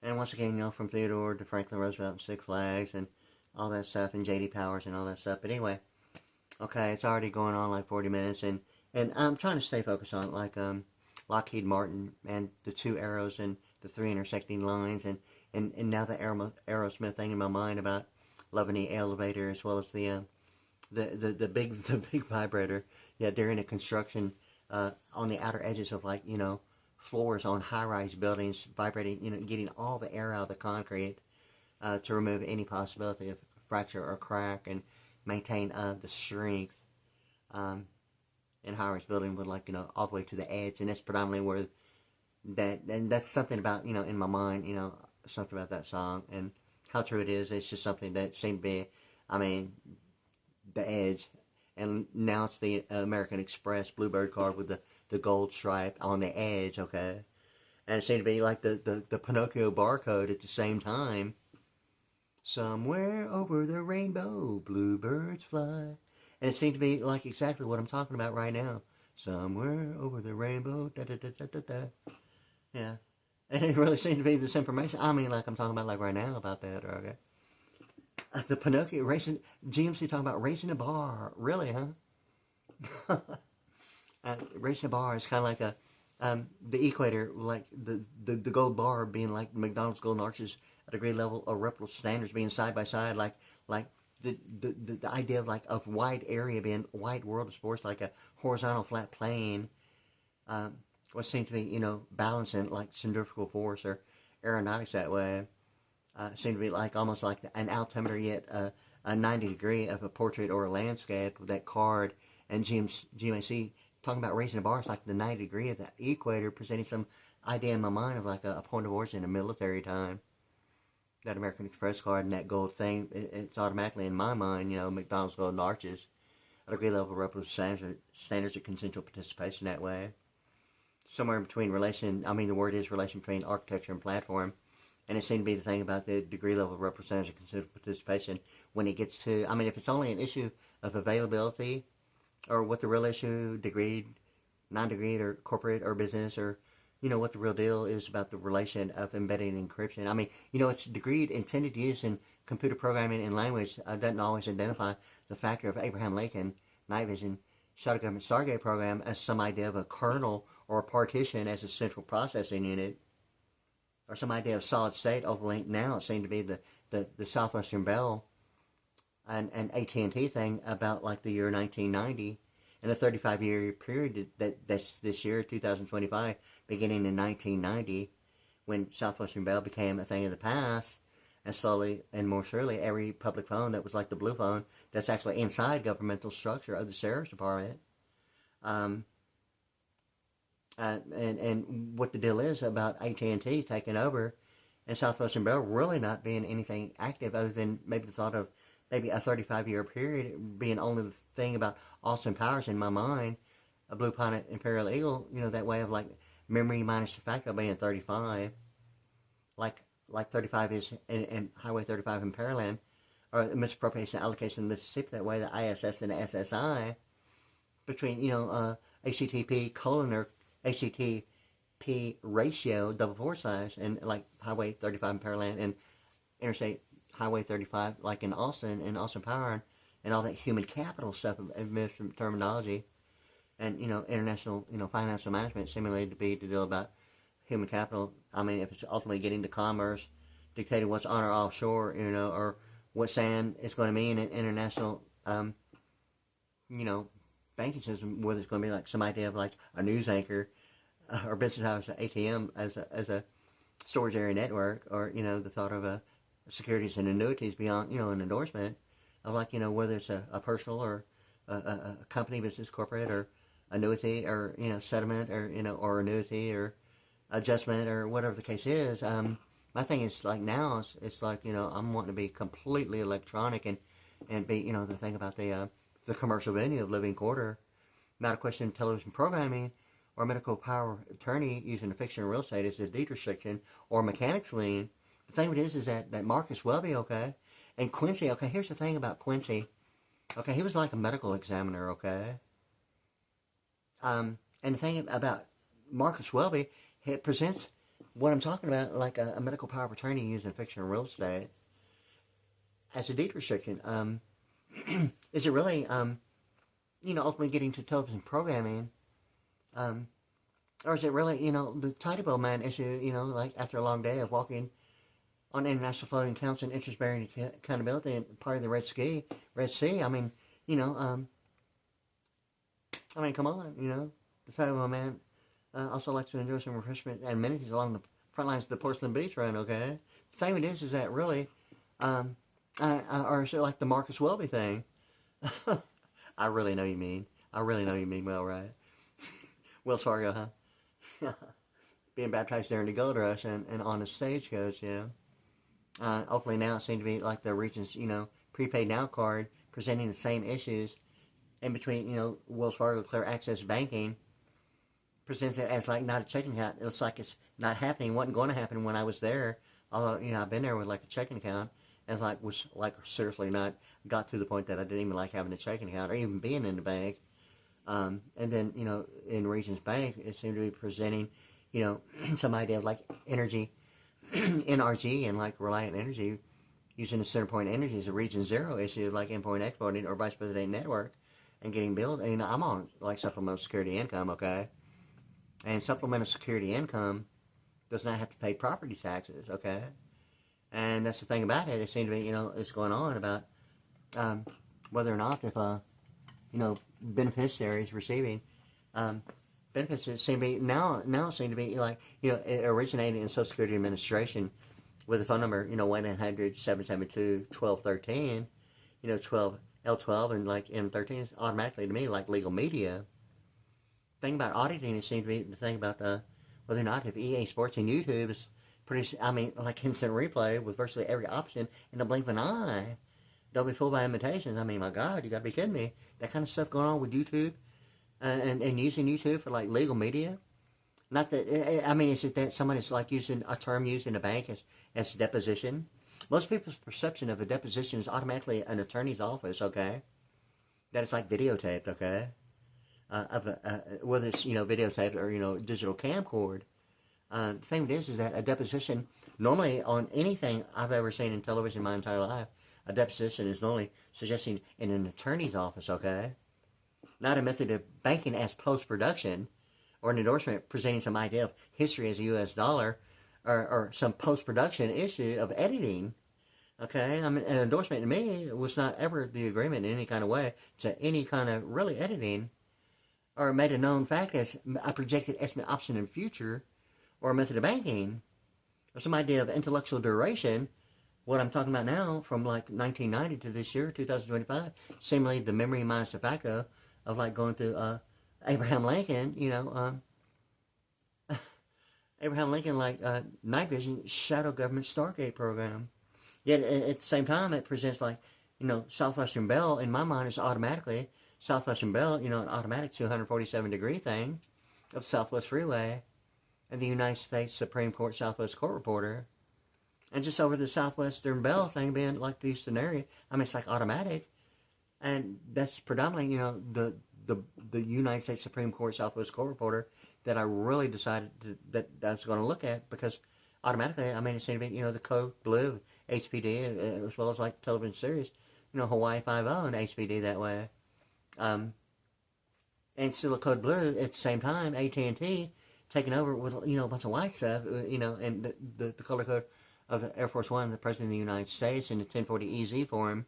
And once again, you know, from Theodore to Franklin Roosevelt and Six Flags and all that stuff and J.D. Powers and all that stuff. But anyway, okay, it's already going on like 40 minutes. And I'm trying to stay focused on like Lockheed Martin and the 2 arrows and the 3 intersecting lines. And now the Aerosmith thing in my mind about loving the elevator as well as the big vibrator. Yeah, during the construction on the outer edges of like, you know, floors on high-rise buildings, vibrating, you know, getting all the air out of the concrete to remove any possibility of fracture or crack and maintain the strength in high-rise building with like, you know, all the way to the edge. And that's predominantly where and that's something about, you know, in my mind, you know, something about that song and how true it is. It's just something that seemed to be, I mean, the edge. And now it's the American Express Bluebird card with the gold stripe on the edge, okay? And it seemed to be like the Pinocchio barcode at the same time. Somewhere over the rainbow, bluebirds fly. And it seemed to be like exactly what I'm talking about right now. Somewhere over the rainbow, da-da-da-da-da-da. Yeah. And it really seemed to be this information. I mean, like I'm talking about like right now about that, okay? The Pinocchio racing, GMC talking about raising a bar. Really, huh? Raising a bar is kind of like the equator, like the gold bar being like McDonald's golden arches at a grade level or reputable standards being side by side, like the idea of like of wide area being wide world of sports, like a horizontal flat plane, what seems to be, you know, balancing like centrifugal force or aeronautics that way. Seemed to be like almost like an altimeter yet a 90 degree of a portrait or a landscape with that card. And GMC talking about raising the bar, it's like the 90 degree of the equator, presenting some idea in my mind of like a point of origin in military time. That American Express card and that gold thing, it's automatically in my mind, you know, McDonald's golden arches at a great level of reputable standards of consensual participation that way. Somewhere in between relation, I mean the word is relation between architecture and platform. And it seemed to be the thing about the degree level of representation and considered participation when it gets to, I mean, if it's only an issue of availability or what the real issue, degreed, non-degreed, or corporate or business, or, you know, what the real deal is about the relation of embedded encryption. I mean, you know, it's degreed intended use in computer programming and language doesn't always identify the factor of Abraham Lincoln, night vision, shot a government Stargate program as some idea of a kernel or a partition as a central processing unit. Or some idea of solid state overlink. Now it seemed to be the Southwestern Bell and AT&T thing about like the year 1990 and a 35-year period that's this year, 2025, beginning in 1990 when Southwestern Bell became a thing of the past, and slowly and more surely every public phone that was like the blue phone that's actually inside governmental structure of the Sheriff's Department. And what the deal is about AT&T taking over and Southwestern Bell really not being anything active other than maybe the thought of maybe a 35-year period being only the thing about Austin Powers in my mind, a Blue Planet Imperial Eagle, you know, that way of like memory minus the fact of being 35, like 35 is in Highway 35 in Pearland, or misappropriation allocation in Mississippi, that way the ISS and the SSI between, you know, HTTP colon or HTTP ratio, double forward slash, and like Highway 35 in Pearland and Interstate Highway 35, like in Austin and Austin Power, and all that human capital stuff of administrative terminology, and, you know, international, you know, financial management simulated to be the deal about human capital. I mean, if it's ultimately getting to commerce, dictating what's on or offshore, you know, or what sand is going to mean in international, you know, banking system, whether it's going to be like some idea of like a news anchor or business hours ATM as a storage area network, or, you know, the thought of securities and annuities beyond, you know, an endorsement of like, you know, whether it's a personal or a company, business, corporate, or annuity, or settlement, or or annuity, or adjustment, or whatever the case is. My thing is like now, it's like I'm wanting to be completely electronic and be the thing about the commercial venue of living quarter, not a question of television programming or medical power of attorney using a fiction real estate as a deed restriction or mechanics lien. The thing is that Marcus Welby, okay, and Quincy, okay, here's the thing about Quincy. Okay, he was like a medical examiner, okay? And the thing about Marcus Welby, it presents what I'm talking about like a medical power of attorney using fictional real estate as a deed restriction. Is it really, ultimately getting to television programming? Or is it really, the tidy boat man issue, like after a long day of walking on international floating towns and interest-bearing accountability and part of the Red Sea. I mean, come on, the tidy boat man also likes to enjoy some refreshment and amenities along the front lines of the Porcelain Beach Run, okay? The thing it is that really, or is it like the Marcus Welby thing? I really know you mean. Well, right? Wells Fargo, huh? Being baptized during the gold rush and on the stagecoach, yeah. Hopefully now it seems to be like the region's, prepaid now card presenting the same issues in between, Wells Fargo Clear Access Banking presents it as like not a checking account. It looks like it's not happening. Wasn't going to happen when I was there. Although, I've been there with like a checking account and was like seriously not got to the point that I didn't even like having a checking account or even being in the bank. And then, in Regions Bank, it seemed to be presenting, some idea of like energy, NRG, and like Reliant Energy using the center point energy as a Region Zero issue, like import exporting or vice president network and getting billed. And, I'm on like supplemental security income, okay? And supplemental security income does not have to pay property taxes, okay? And that's the thing about it. It seemed to be, it's going on about whether or not if, beneficiaries receiving benefits that seem to be now seem to be like it originated in Social Security Administration with a phone number 1-800-772-1213, 12 L12 and like M13 is automatically to me like legal media. Thing about auditing, it seems to be the thing about whether or not if EA Sports and YouTube is pretty, like instant replay with virtually every option in the blink of an eye. Don't be fooled by imitations. My God, you gotta be kidding me. That kind of stuff going on with YouTube and using YouTube for like legal media. Not that, is it that somebody's like using a term used in a bank as deposition? Most people's perception of a deposition is automatically an attorney's office, okay? That it's like videotaped, okay? Whether it's, videotaped or, digital camcord. The thing is that a deposition, normally on anything I've ever seen in television my entire life, a deposition is normally suggesting in an attorney's office, okay? Not a method of banking as post-production or an endorsement presenting some idea of history as a U.S. dollar or some post-production issue of editing, okay? An endorsement to me was not ever the agreement in any kind of way to any kind of really editing or made a known fact as a projected estimate option in the future or a method of banking or some idea of intellectual duration. What I'm talking about now, from like 1990 to this year, 2025, seemingly the memory minus the facto of like going to Abraham Lincoln, Abraham Lincoln, like night vision, shadow government Stargate program. Yet at the same time, it presents like, Southwestern Bell, in my mind, is automatically, Southwestern Bell, an automatic 247-degree thing of Southwest Freeway and the United States Supreme Court Southwest Court Reporter. And just over the Southwestern Bell thing being like the Houston area, it's like automatic. And that's predominantly, the United States Supreme Court Southwest Court Reporter that I really decided that I was going to look at because automatically, it seemed to be, the Code Blue, HPD, as well as like television series, Hawaii 5-0 and HPD that way. And still Code Blue at the same time, AT&T taking over with, a bunch of white stuff, and the color code of the Air Force One, the President of the United States, and the 1040 EZ for him,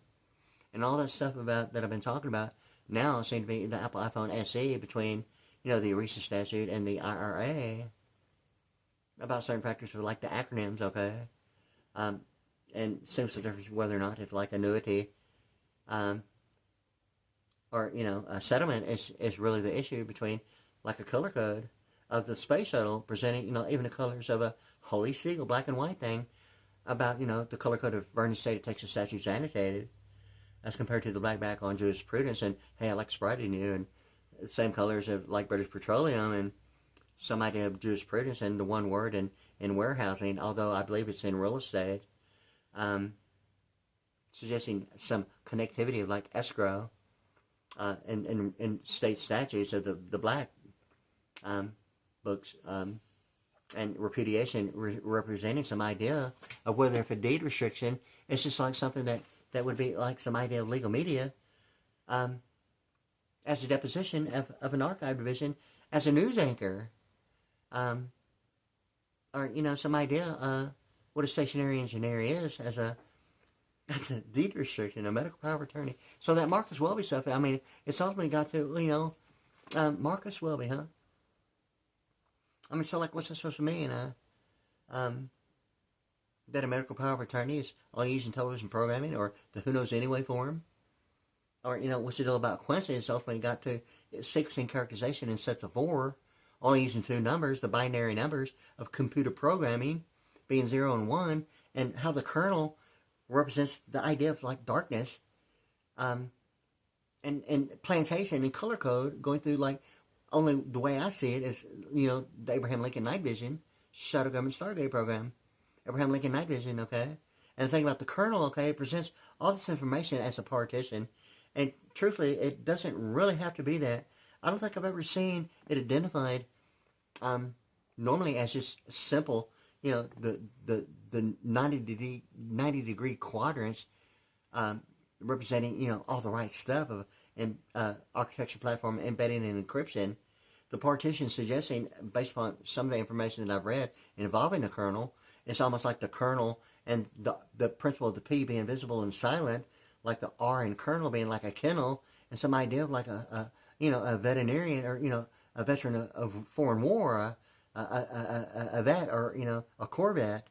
and all that stuff about that I've been talking about now seems to be the Apple iPhone SE between, the ERISA statute and the IRA about certain factors for like the acronyms, okay? And seems the difference whether or not if like annuity, or settlement is really the issue between like a color code of the space shuttle presenting even the colors of a holy seal, black and white thing about the color code of Vernon State of Texas statutes annotated as compared to the black back on jurisprudence and hey, I like Sprite in you and the same colors of like British Petroleum and some idea of jurisprudence and the one word in warehousing, although I believe it's in real estate, suggesting some connectivity of like escrow in state statutes of the black books and repudiation representing some idea of whether if a deed restriction is just like something that would be like some idea of legal media as a deposition of an archive division as a news anchor or some idea what a stationary engineer is as a deed restriction, a medical power of attorney. So that Marcus Welby stuff, I mean, it's ultimately got to, Marcus Welby, huh? I mean, so like, what's that supposed to mean? That a medical power of attorney is all used in television programming or the Who Knows Anyway form? Or, what's the deal about Quincy? It's ultimately got to sequencing characterization in sets of 4, only using 2 numbers, the binary numbers of computer programming being 0 and 1, and how the kernel represents the idea of like darkness, and plantation and color code going through like only the way I see it is the Abraham Lincoln Night Vision Shadow Government Stargate program, Abraham Lincoln Night Vision, okay. And the thing about the kernel, okay, it presents all this information as a partition, and truthfully, it doesn't really have to be that. I don't think I've ever seen it identified normally as just simple, the 90 degree quadrants representing all the right stuff of architecture platform embedding and encryption. The partition suggesting, based upon some of the information that I've read involving the kernel, it's almost like the kernel and the principle of the P being visible and silent, like the R in kernel being like a kennel, and some idea of like a veterinarian or a veteran of foreign war, a vet or a Corvette.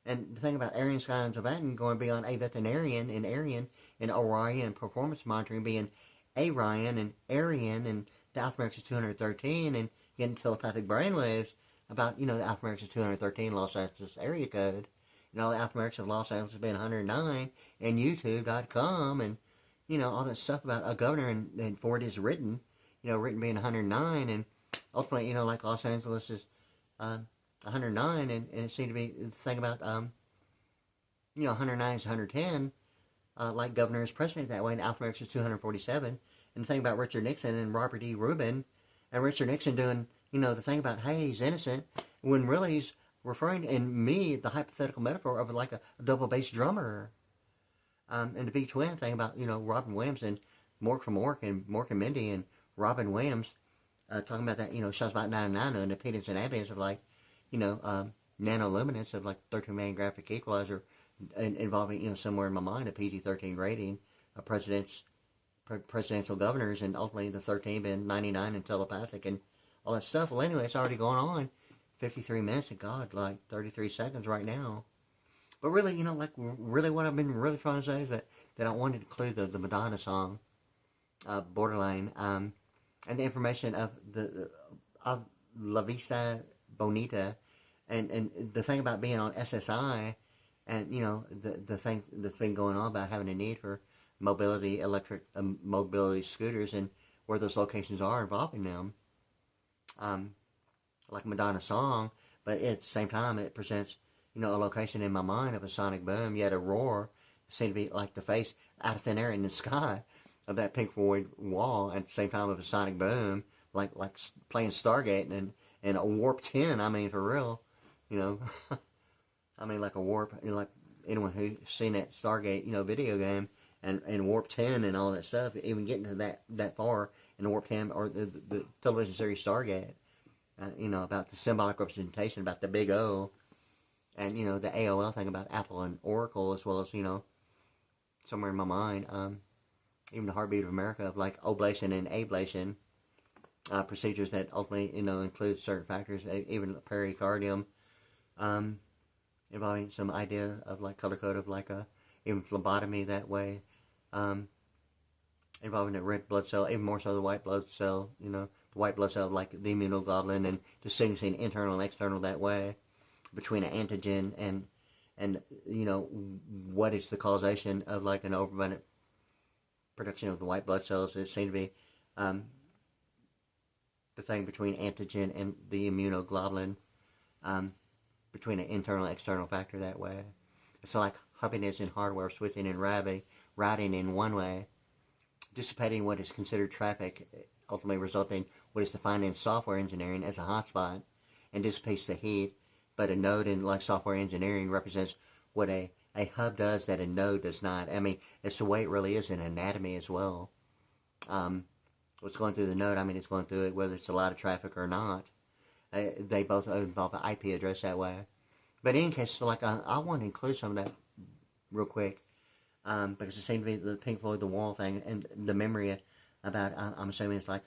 And the thing about Aryan Science of Atten going beyond a veterinarian and Aryan and Orion performance monitoring being Aryan and Aryan and the alphanumeric is 213 and getting telepathic brainwaves about the alphanumeric is 213 Los Angeles area code. The alphanumerics of Los Angeles being 109 and YouTube.com and all that stuff about a governor and for it is written, written being 109 and ultimately like Los Angeles is 109 and it seemed to be the thing about 109 is 110 like governor is president that way and alphanumeric is 247 and the thing about Richard Nixon and Robert E. Rubin and Richard Nixon doing the thing about hey he's innocent when really he's referring in me the hypothetical metaphor of like a double bass drummer and the big twin thing about Robin Williams and Mork from Mork and Mindy and Robin Williams talking about that shows about 9 and the impedance and ambience of like nanoluminance of like 13 million graphic equalizer involving somewhere in my mind a PG-13 rating of presidential governors and ultimately the 13 being 99 and telepathic and all that stuff. Well anyway, it's already going on 53 minutes and God like 33 seconds right now. But really like really what I've been really trying to say is that I wanted to include the Madonna song Borderline and the information of of La Vista Bonita and the thing about being on SSI and the thing going on about having a need for electric mobility scooters and where those locations are involving them like a Madonna song, but at the same time it presents a location in my mind of a sonic boom yet a roar seemed to be like the face out of thin air in the sky of that Pink Floyd wall at the same time of a sonic boom like playing Stargate and a warp 10. I mean for real I mean like a warp like anyone who's seen that Stargate video game and warp 10 and all that stuff even getting to that far in the warp 10 or the television series Stargate about the symbolic representation about the big O and the AOL thing about Apple and Oracle as well as somewhere in my mind even the heartbeat of America of like oblation and ablation procedures that ultimately include certain factors even pericardium involving some idea of like color code of like a even phlebotomy that way involving the red blood cell, even more so the white blood cell, the white blood cell, like the immunoglobulin, and distinguishing internal and external that way between an antigen and what is the causation of like an overabundant production of the white blood cells. It seems to be the thing between antigen and the immunoglobulin, between an internal and external factor that way. So like hubbing is in hardware, switching and routing in one way, dissipating what is considered traffic, ultimately resulting what is defined in software engineering as a hotspot, and dissipates the heat. But a node in like software engineering represents what a hub does that a node does not. I mean, it's the way it really is in anatomy as well. What's going through the node, I mean, it's going through it whether it's a lot of traffic or not. They both involve an IP address that way. But in any case, so like I want to include some of that real quick, because it seemed to be the Pink Floyd The Wall thing and the memory about, I'm assuming it's like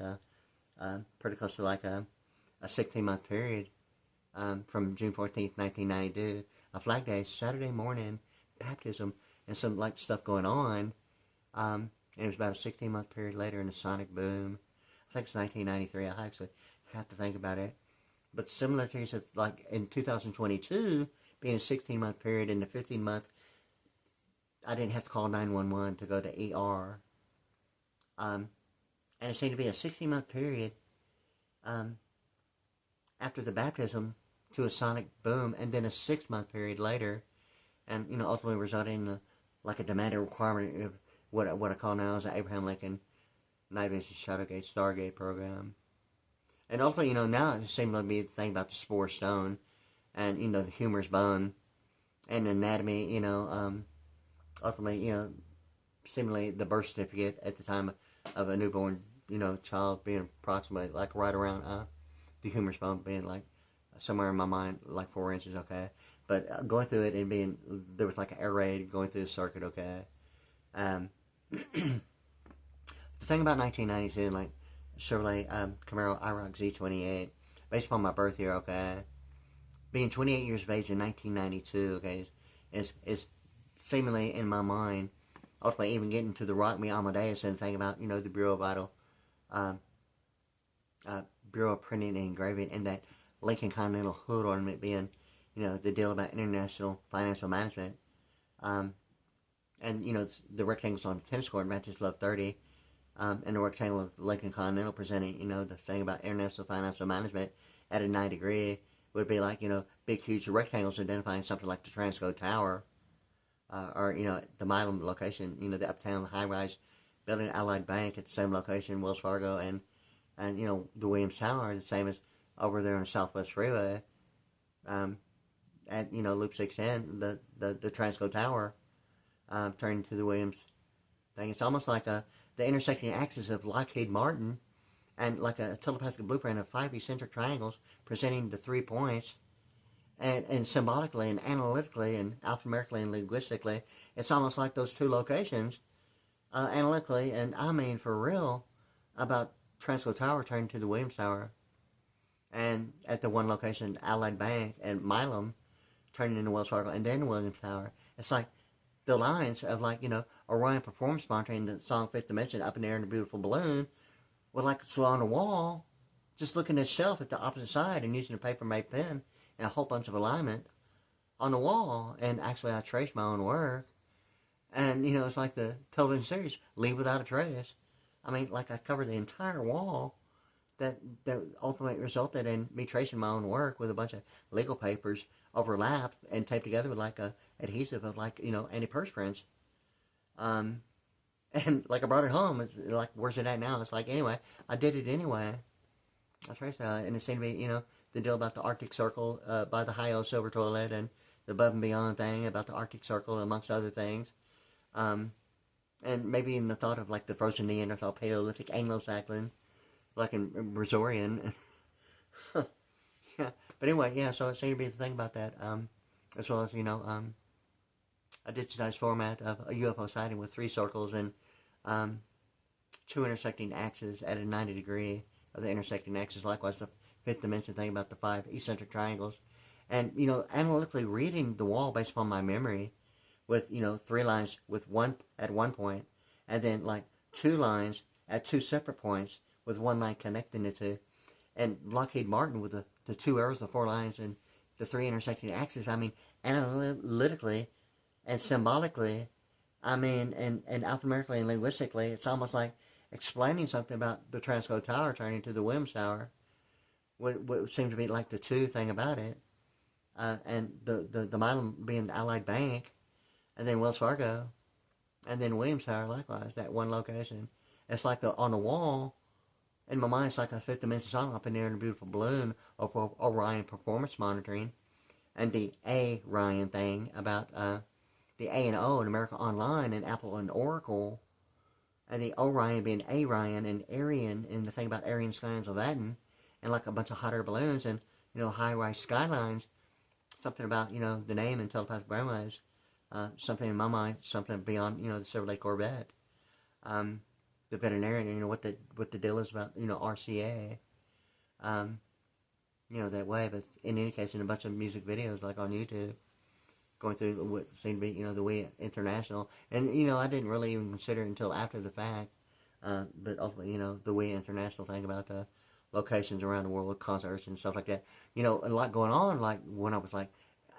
pretty close to like a 16-month period, from June 14th, 1992, a Flag Day, Saturday morning, baptism, and some like stuff going on, and it was about a 16-month period later in the sonic boom. I think it's 1993, I actually have to think about it. But similarities of like in 2022 being a 16-month period, and the 15-month, I didn't have to call 911 to go to ER. And it seemed to be a 16-month period after the baptism to a sonic boom, and then a 6-month period later, and ultimately resulting in like a demanded requirement of what I call now is the Abraham Lincoln Night Vision Shadowgate Stargate program. And ultimately, now it seems to be the thing about the spore stone and, the humerus bone and anatomy, ultimately, seemingly the birth certificate at the time of a newborn, child being approximately like right around the humerus bone being like somewhere in my mind, like 4 inches, okay? But going through it and there was like an air raid going through the circuit, okay? The thing about 1992, like, Chevrolet Camaro IROC Z28, based upon my birth year, okay, being 28 years of age in 1992, okay, is seemingly in my mind, ultimately even getting to the Rock Me Amadeus and thinking about, the Bureau of Vital, Bureau of Printing and Engraving, and that Lincoln Continental hood ornament being, the deal about international financial management, and, the rectangles on the tennis court, Matches Love 30, and the rectangle of Lincoln Continental presenting, the thing about international financial management at a 9-degree would be like, big, huge rectangles identifying something like the Transco Tower, or, the Milam location, the uptown high-rise building Allied Bank at the same location, Wells Fargo, and the Williams Tower, the same as over there on the Southwest Freeway, at, Loop 610, the Transco Tower, turning to the Williams thing. It's almost like the intersecting axis of Lockheed Martin and like a telepathic blueprint of 5 eccentric triangles presenting the 3 points, and symbolically and analytically and alphanumerically and linguistically, it's almost like those 2 locations, analytically, and I mean for real, about Transco Tower turning to the Williams Tower, and at the one location, Allied Bank and Milam turning into Wells Fargo, and then the Williams Tower. It's like the lines of like, Orion Performance sponsoring the song Fifth Dimension Up in the Air in a Beautiful Balloon with like it's on the wall, just looking at itself at the opposite side and using a paper-made pen and a whole bunch of alignment on the wall. And actually I traced my own work. And, it's like the television series, Leave Without a Trace. I mean, like I covered the entire wall that ultimately resulted in me tracing my own work with a bunch of legal papers overlapped and taped together with like a adhesive of like, antiperspirants. And like I brought it home. It's like, where's it at now? It's like, anyway, I did it anyway. I traced it, and it seemed to be, the deal about the Arctic Circle by the High O Silver Toilet and the Above and Beyond thing about the Arctic Circle, amongst other things. And maybe in the thought of like the frozen Neanderthal, Paleolithic, Anglo-Saxon, like in Brazorian. Yeah. But anyway, yeah, so it seemed to be the thing about that. As well as, a digitized format of a UFO sighting with 3 circles and 2 intersecting axes at a 90-degree of the intersecting axis. Likewise, the 5th dimension thing about the 5 eccentric triangles. And, analytically reading the wall based upon my memory with, 3 lines with 1 at one point, and then like two lines at two separate points with one line connecting the two. And Lockheed Martin with the two arrows, the four lines, and the three intersecting axes. I mean, analytically and symbolically, I mean, and alphanumerically and linguistically, it's almost like explaining something about the Transco Tower turning to the Williams Tower. What seemed to be like the two thing about it. And the model being the Allied Bank, and then Wells Fargo, and then Williams Tower likewise, that one location. It's like on the wall, in my mind, it's like a fifth dimension song up in there in a beautiful balloon of Orion performance monitoring, and the Ryan thing about the A and O in America Online and Apple and Oracle, and the Orion being Arian and Aryan, and the thing about Aryan skylines of Latin, and like a bunch of hot air balloons and, high-rise skylines. Something about, the name and telepathic brainwaves. Something in my mind, something beyond, the Chevrolet Corvette. The veterinarian, what the deal is about, RCA. That way. But in any case, in a bunch of music videos, like on YouTube, going through what seemed to be, the way international. And, I didn't really even consider it until after the fact. But ultimately, the way international thing about the locations around the world, concerts and stuff like that. A lot going on, like when I was like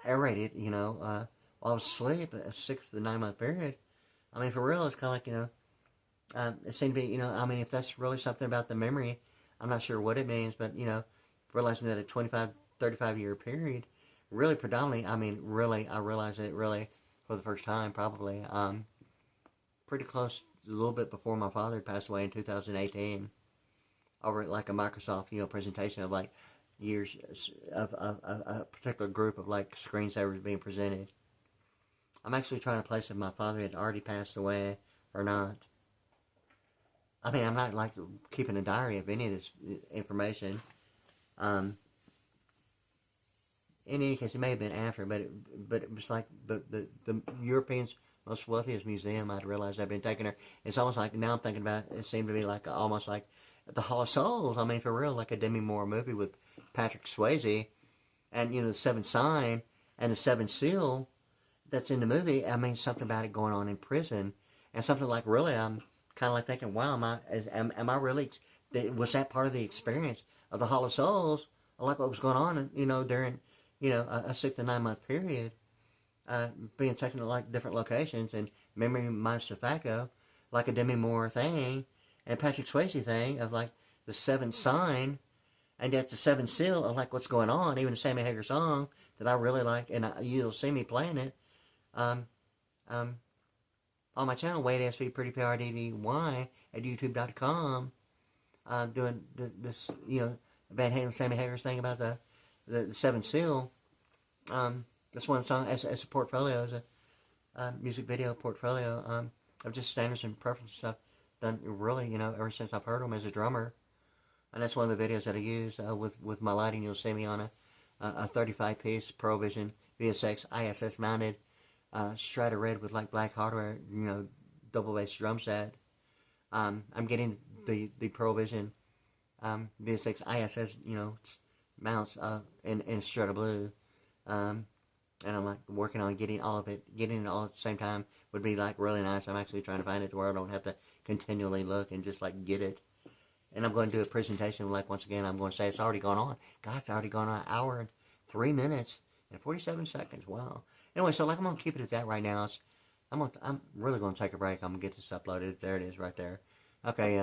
aerated, while I was asleep, a 6 to 9 month period. I mean, for real, it's kind of like, it seemed to be, I mean, if that's really something about the memory, I'm not sure what it means, but, realizing that a 25, 35 year period, really predominantly, I mean, really, I realized it really for the first time, probably, pretty close, a little bit before my father passed away in 2018. Over like a Microsoft, presentation of like years of a particular group of like screensavers being presented. I'm actually trying to place if my father had already passed away or not. I mean, I'm not like keeping a diary of any of this information. In any case, it may have been after, but it was like the Europeans' most wealthiest museum. I'd realized I'd been taking her. It's almost like now I'm thinking about it. It seemed to be like almost like the Hall of Souls. I mean, for real, like a Demi Moore movie with Patrick Swayze, and the Seventh Sign and the Seventh Seal that's in the movie. I mean, something about it going on in prison, and something like really, I'm kind of like thinking, wow, am I really? Was that part of the experience of the Hall of Souls? I like what was going on, during a 6 to 9 month period, being taken to like different locations and memory minus de facto, like a Demi Moore thing. And Patrick Swayze thing of like the Seventh Sign, and yet the Seventh Seal of like what's going on. Even the Sammy Hagar song that I really like, and you'll see me playing it on my channel, Wade SV Pretty PRDDY at YouTube.com. Doing this, Van Halen Sammy Hagar's thing about the Seventh Seal. That's one song as a portfolio, as a music video portfolio of just standards and preferences stuff. Done really, ever since I've heard him as a drummer. And that's one of the videos that I use with my lighting. You'll see me on a 35-piece ProVision VSX ISS mounted Strata Red with like black hardware, double bass drum set. I'm getting the ProVision VSX ISS, mounts in Strata Blue. And I'm like working on getting it all at the same time would be like really nice. I'm actually trying to find it to where I don't have to continually look and just like get it. And I'm going to do a presentation, like once again, I'm going to say it's already gone on. God, it's already gone on an hour and 3 minutes and 47 seconds. Wow. Anyway, so like I'm going to keep it at that right now. I'm really going to take a break. I'm going to get this uploaded. There it is right there. Okay,